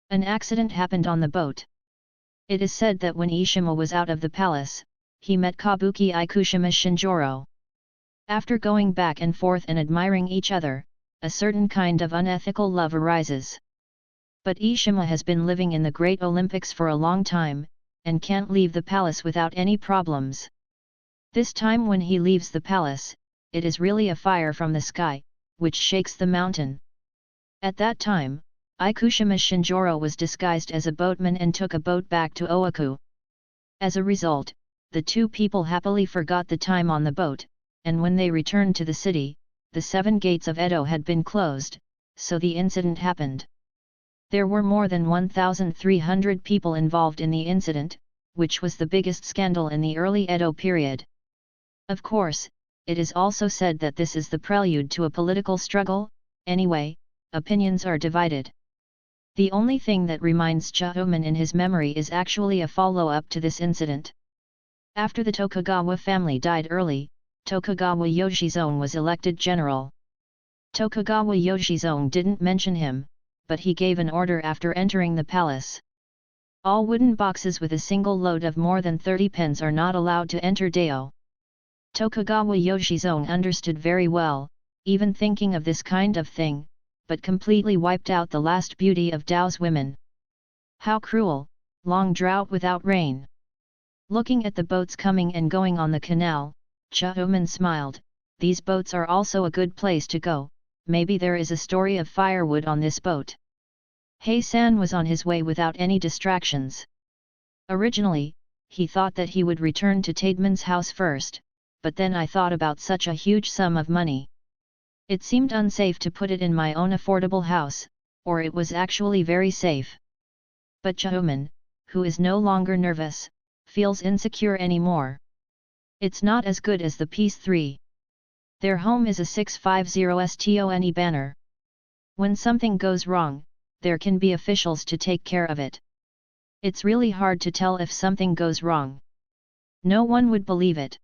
An accident happened on the boat. It is said that when Ishima was out of the palace, he met Kabuki Ikushima Shinjoro. After going back and forth and admiring each other, a certain kind of unethical love arises. But Ishima has been living in the Great Olympics for a long time, and can't leave the palace without any problems. This time when he leaves the palace, it is really a fire from the sky, which shakes the mountain. At that time, Ikushima Shinjoro was disguised as a boatman and took a boat back to Oaku. As a result, the two people happily forgot the time on the boat, and when they returned to the city, the 7 gates of Edo had been closed, so the incident happened. There were more than 1,300 people involved in the incident, which was the biggest scandal in the early Edo period. Of course, it is also said that this is the prelude to a political struggle. Anyway, opinions are divided. The only thing that reminds Chahoman in his memory is actually a follow-up to this incident. After the Tokugawa family died early, Tokugawa Yoshizune was elected general. Tokugawa Yoshizune didn't mention him, but he gave an order after entering the palace. All wooden boxes with a single load of more than 30 pens are not allowed to enter Dao. Tokugawa Yoshizune understood very well, even thinking of this kind of thing, but completely wiped out the last beauty of Dao's women. How cruel, long drought without rain. Looking at the boats coming and going on the canal, Chahoman smiled. These boats are also a good place to go, maybe there is a story of firewood on this boat. Hei-san was on his way without any distractions. Originally, he thought that he would return to Taedman's house first, but then I thought about such a huge sum of money. It seemed unsafe to put it in my own affordable house, or it was actually very safe. But Chahuman, who is no longer nervous, feels insecure anymore. It's not as good as the Peace 3. Their home is a 650 stone banner. When something goes wrong, there can be officials to take care of it. It's really hard to tell if something goes wrong. No one would believe it.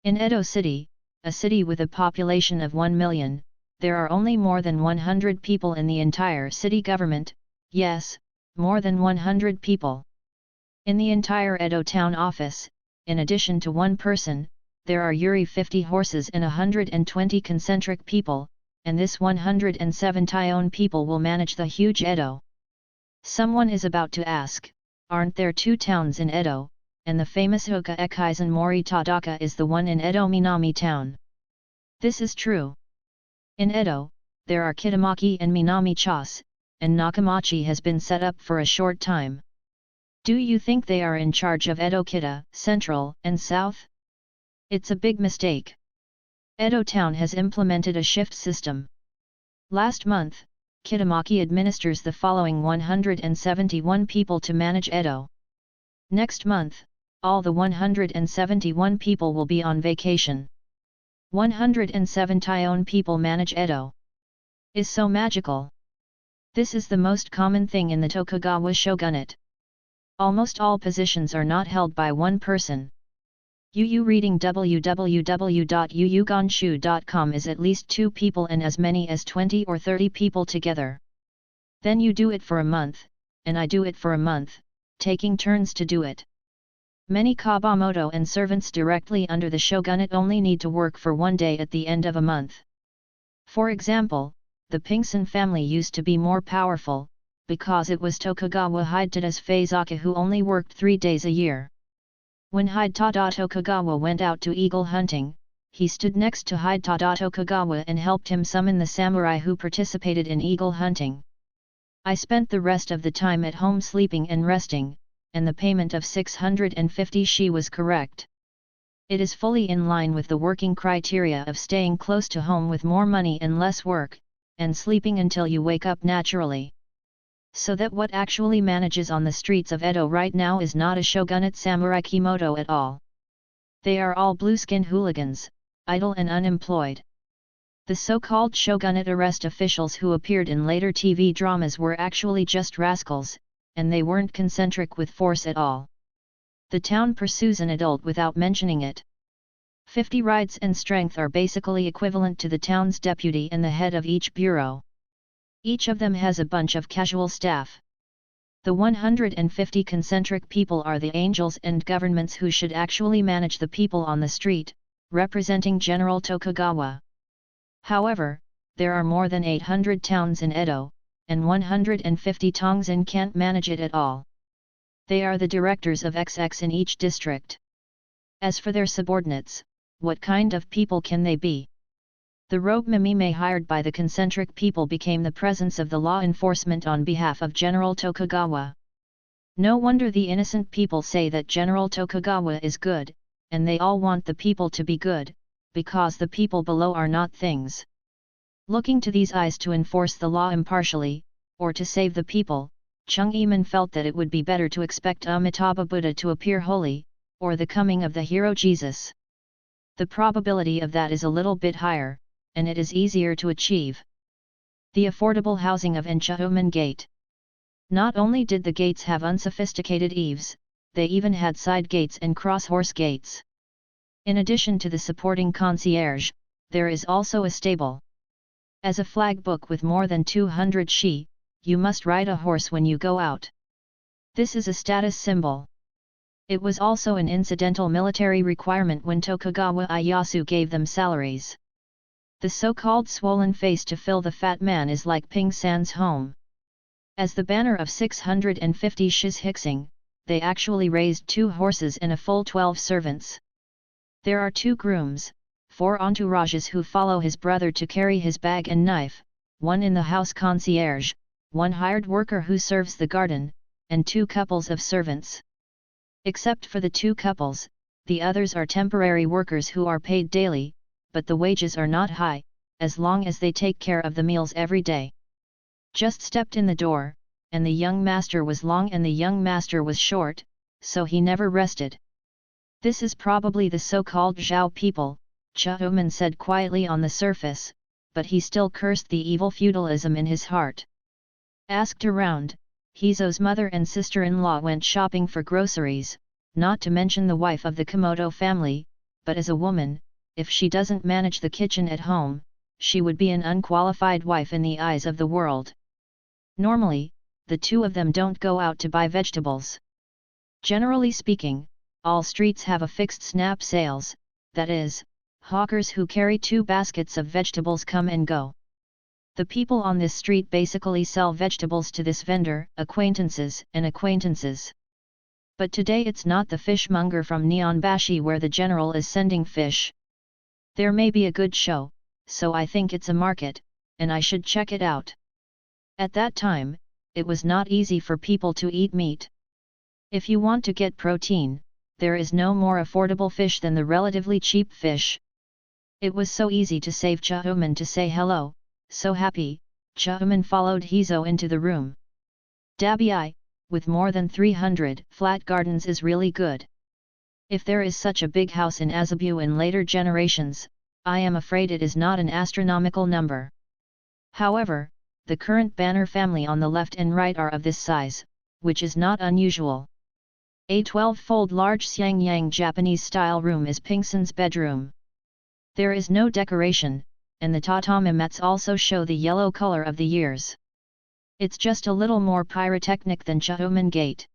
In Edo City, a city with a population of 1 million, there are only more than 100 people in the entire city government, yes, more than 100 people. In the entire Edo town office, in addition to one person, there are 50 horses and 120 concentric people, and this 107 Tyone people will manage the huge Edo. Someone is about to ask, aren't there 2 towns in Edo, and the famous Hoka Ekaizen Mori Tadaka is the one in Edo Minami town? This is true. In Edo, there are Kitamaki and Minami Chas, and Nakamachi has been set up for a short time. Do you think they are in charge of Edo Kita, Central, and South? It's a big mistake. Edo town has implemented a shift system. Last month, Kitamaki administers the following 171 people to manage Edo. Next month, all the 171 people will be on vacation. 107 Tyone people manage Edo. Is so magical. This is the most common thing in the Tokugawa shogunate. Almost all positions are not held by one person. Yu reading www.yuyugonshu.com is at least 2 people and as many as 20 or 30 people together. Then you do it for a month, and I do it for a month, taking turns to do it. Many Kabamoto and servants directly under the shogunate only need to work for 1 day at the end of a month. For example, the Pinson family used to be more powerful, because it was Tokugawa Hidetada's Feizaka who only worked 3 days a year. When Hidetada Tokugawa went out to eagle hunting, he stood next to Hidetada Tokugawa and helped him summon the samurai who participated in eagle hunting. I spent the rest of the time at home sleeping and resting, and the payment of 650 shi was correct. It is fully in line with the working criteria of staying close to home with more money and less work, and sleeping until you wake up naturally. So that what actually manages on the streets of Edo right now is not a shogunate samurai kimoto at all. They are all blueskin hooligans, idle and unemployed. The so-called shogunate arrest officials who appeared in later TV dramas were actually just rascals, and they weren't concentric with force at all. The town pursues an adult without mentioning it. 50 rights and strength are basically equivalent to the town's deputy and the head of each bureau. Each of them has a bunch of casual staff. The 150 concentric people are the angels and governments who should actually manage the people on the street, representing General Tokugawa. However, there are more than 800 towns in Edo, and 150 tongsin can't manage it at all. They are the directors of XX in each district. As for their subordinates, what kind of people can they be? The rogue Mimime hired by the concentric people became the presence of the law enforcement on behalf of General Tokugawa. No wonder the innocent people say that General Tokugawa is good, and they all want the people to be good, because the people below are not things. Looking to these eyes to enforce the law impartially, or to save the people, Chung Eman felt that it would be better to expect Amitabha Buddha to appear holy, or the coming of the hero Jesus. The probability of that is a little bit higher, and it is easier to achieve. The affordable housing of Enchahuman Gate. Not only did the gates have unsophisticated eaves, they even had side gates and cross-horse gates. In addition to the supporting concierge, there is also a stable. As a flag book with more than 200 shi, you must ride a horse when you go out. This is a status symbol. It was also an incidental military requirement when Tokugawa Ieyasu gave them salaries. The so-called swollen face to fill the fat man is like Ping San's home. As the banner of 650 shis hixing, they actually raised 2 horses and a full 12 servants. There are 2 grooms, 4 entourages who follow his brother to carry his bag and knife, 1 in the house concierge, 1 hired worker who serves the garden, and 2 couples of servants. Except for the 2 couples, the others are temporary workers who are paid daily, but the wages are not high, as long as they take care of the meals every day. Just stepped in the door, and the young master was long and the young master was short, so he never rested. This is probably the so-called Zhao people, Chaoman said quietly on the surface, but he still cursed the evil feudalism in his heart. Asked around, Hizo's mother and sister-in-law went shopping for groceries, not to mention the wife of the Komodo family, but as a woman, if she doesn't manage the kitchen at home, she would be an unqualified wife in the eyes of the world. Normally, the two of them don't go out to buy vegetables. Generally speaking, all streets have a fixed snap sales, that is, hawkers who carry 2 baskets of vegetables come and go. The people on this street basically sell vegetables to this vendor, acquaintances and acquaintances. But today it's not the fishmonger from Nihonbashi where the general is sending fish. There may be a good show, so I think it's a market, and I should check it out. At that time, it was not easy for people to eat meat. If you want to get protein, there is no more affordable fish than the relatively cheap fish. It was so easy to save Chaoman to say hello, so happy. Chaoman followed Hizo into the room. Dabi, with more than 300 flat gardens is really good. If there is such a big house in Azabu in later generations, I am afraid it is not an astronomical number. However, the current Banner family on the left and right are of this size, which is not unusual. A 12-fold large Xiangyang Japanese-style room is Pingson's bedroom. There is no decoration, and the tatami mats also show the yellow color of the years. It's just a little more pyrotechnic than Chaoman Gate.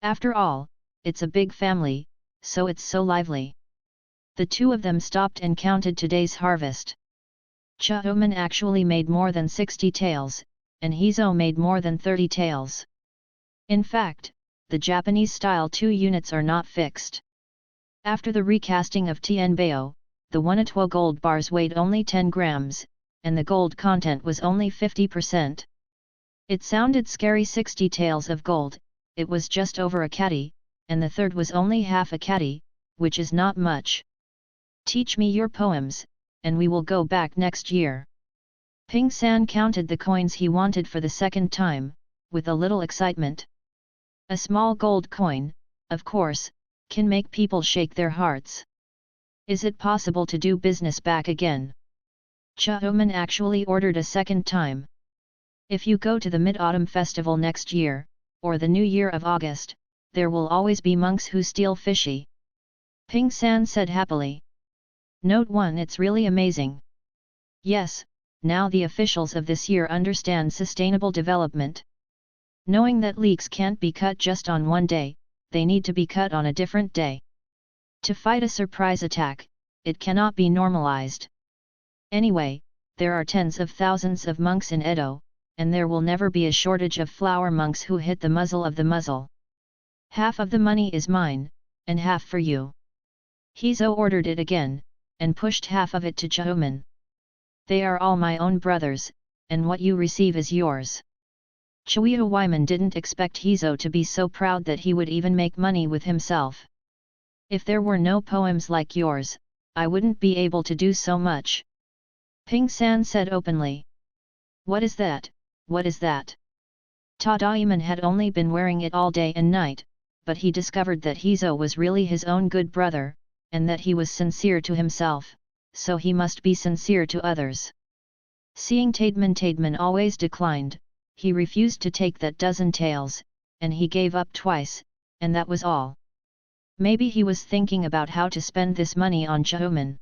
After all, it's a big family, so it's so lively. The two of them stopped and counted today's harvest. Chaoman actually made more than 60 taels, and Hizo made more than 30 taels. In fact, the Japanese-style 2 units are not fixed. After the recasting of Tianbao, the Wanatuo gold bars weighed only 10 grams, and the gold content was only 50%. It sounded scary. 60 taels of gold, it was just over a catty, and the third was only half a catty, which is not much. Teach me your poems, and we will go back next year. Ping San counted the coins he wanted for the second time, with a little excitement. A small gold coin, of course, can make people shake their hearts. Is it possible to do business back again? Chaoman actually ordered a second time. If you go to the Mid-Autumn Festival next year, or the New Year of August, there will always be monks who steal fishy. Ping San said happily. Note 1. It's really amazing. Yes, now the officials of this year understand sustainable development. Knowing that leeks can't be cut just on one day, they need to be cut on a different day. To fight a surprise attack, it cannot be normalized. Anyway, there are tens of thousands of monks in Edo, and there will never be a shortage of flower monks who hit the muzzle of the muzzle. Half of the money is mine, and half for you. Hizo ordered it again, and pushed half of it to Chaoman. They are all my own brothers, and what you receive is yours. Chiuyo Wyman didn't expect Hizo to be so proud that he would even make money with himself. If there were no poems like yours, I wouldn't be able to do so much. Ping San said openly. What is that, what is that? Tadaiman had only been wearing it all day and night, but he discovered that Hizo was really his own good brother, and that he was sincere to himself, so he must be sincere to others. Seeing Taedman always declined, he refused to take that dozen taels, and he gave up twice, and that was all. Maybe he was thinking about how to spend this money on Chaoman.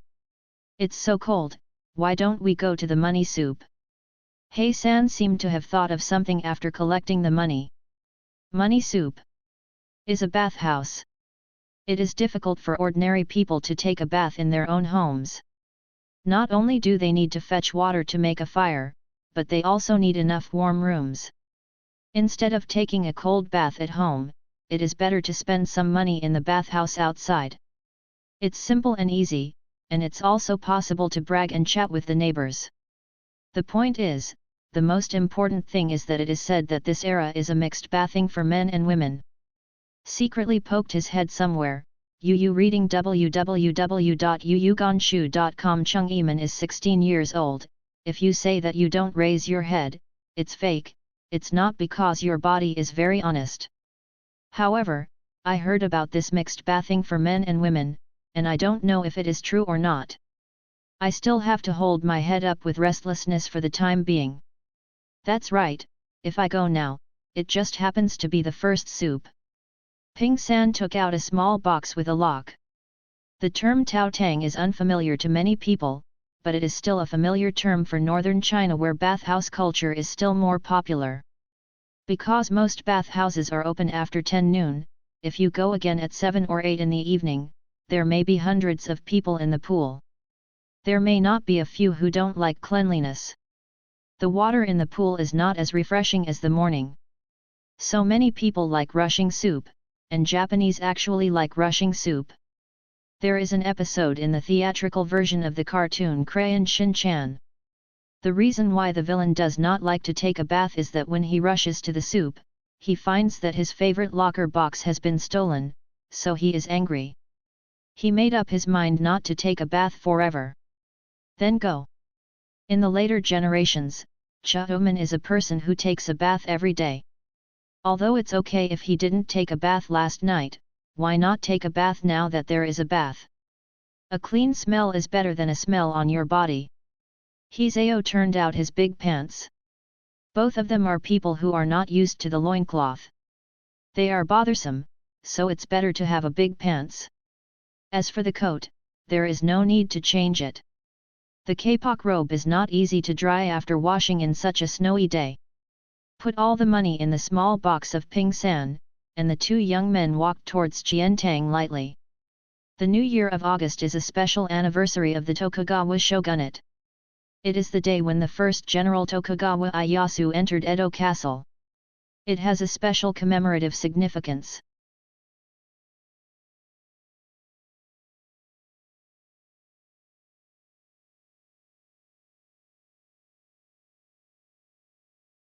It's so cold, why don't we go to the money soup? Hei-san seemed to have thought of something after collecting the money. Money soup is a bathhouse. It is difficult for ordinary people to take a bath in their own homes. Not only do they need to fetch water to make a fire, but they also need enough warm rooms. Instead of taking a cold bath at home, it is better to spend some money in the bathhouse outside. It's simple and easy, and it's also possible to brag and chat with the neighbors. The point is, the most important thing is that it is said that this era is a mixed bathing for men and women. Secretly poked his head somewhere, Yu reading www.yuyuganshu.com. Chung Eman is 16 years old. If you say that you don't raise your head, it's fake, it's not because your body is very honest. However, I heard about this mixed bathing for men and women, and I don't know if it is true or not. I still have to hold my head up with restlessness for the time being. That's right, if I go now, it just happens to be the first soup. Ping San took out a small box with a lock. The term Tao Tang is unfamiliar to many people, but it is still a familiar term for northern China where bathhouse culture is still more popular. Because most bathhouses are open after 10 noon, if you go again at 7 or 8 in the evening, there may be hundreds of people in the pool. There may not be a few who don't like cleanliness. The water in the pool is not as refreshing as the morning. So many people like rushing soup, and Japanese actually like rushing soup. There is an episode in the theatrical version of the cartoon Crayon Shin-chan. The reason why the villain does not like to take a bath is that when he rushes to the soup, he finds that his favorite locker box has been stolen, so he is angry. He made up his mind not to take a bath forever. Then go. In the later generations, Cha Uman is a person who takes a bath every day. Although it's okay if he didn't take a bath last night, why not take a bath now that there is a bath? A clean smell is better than a smell on your body. Hizeo turned out his big pants. Both of them are people who are not used to the loincloth. They are bothersome, so it's better to have a big pants. As for the coat, there is no need to change it. The kapok robe is not easy to dry after washing in such a snowy day. Put all the money in the small box of Ping San, and the two young men walked towards Qiantang lightly. The new year of August is a special anniversary of the Tokugawa shogunate. It is the day when the first General Tokugawa Ieyasu entered Edo Castle. It has a special commemorative significance.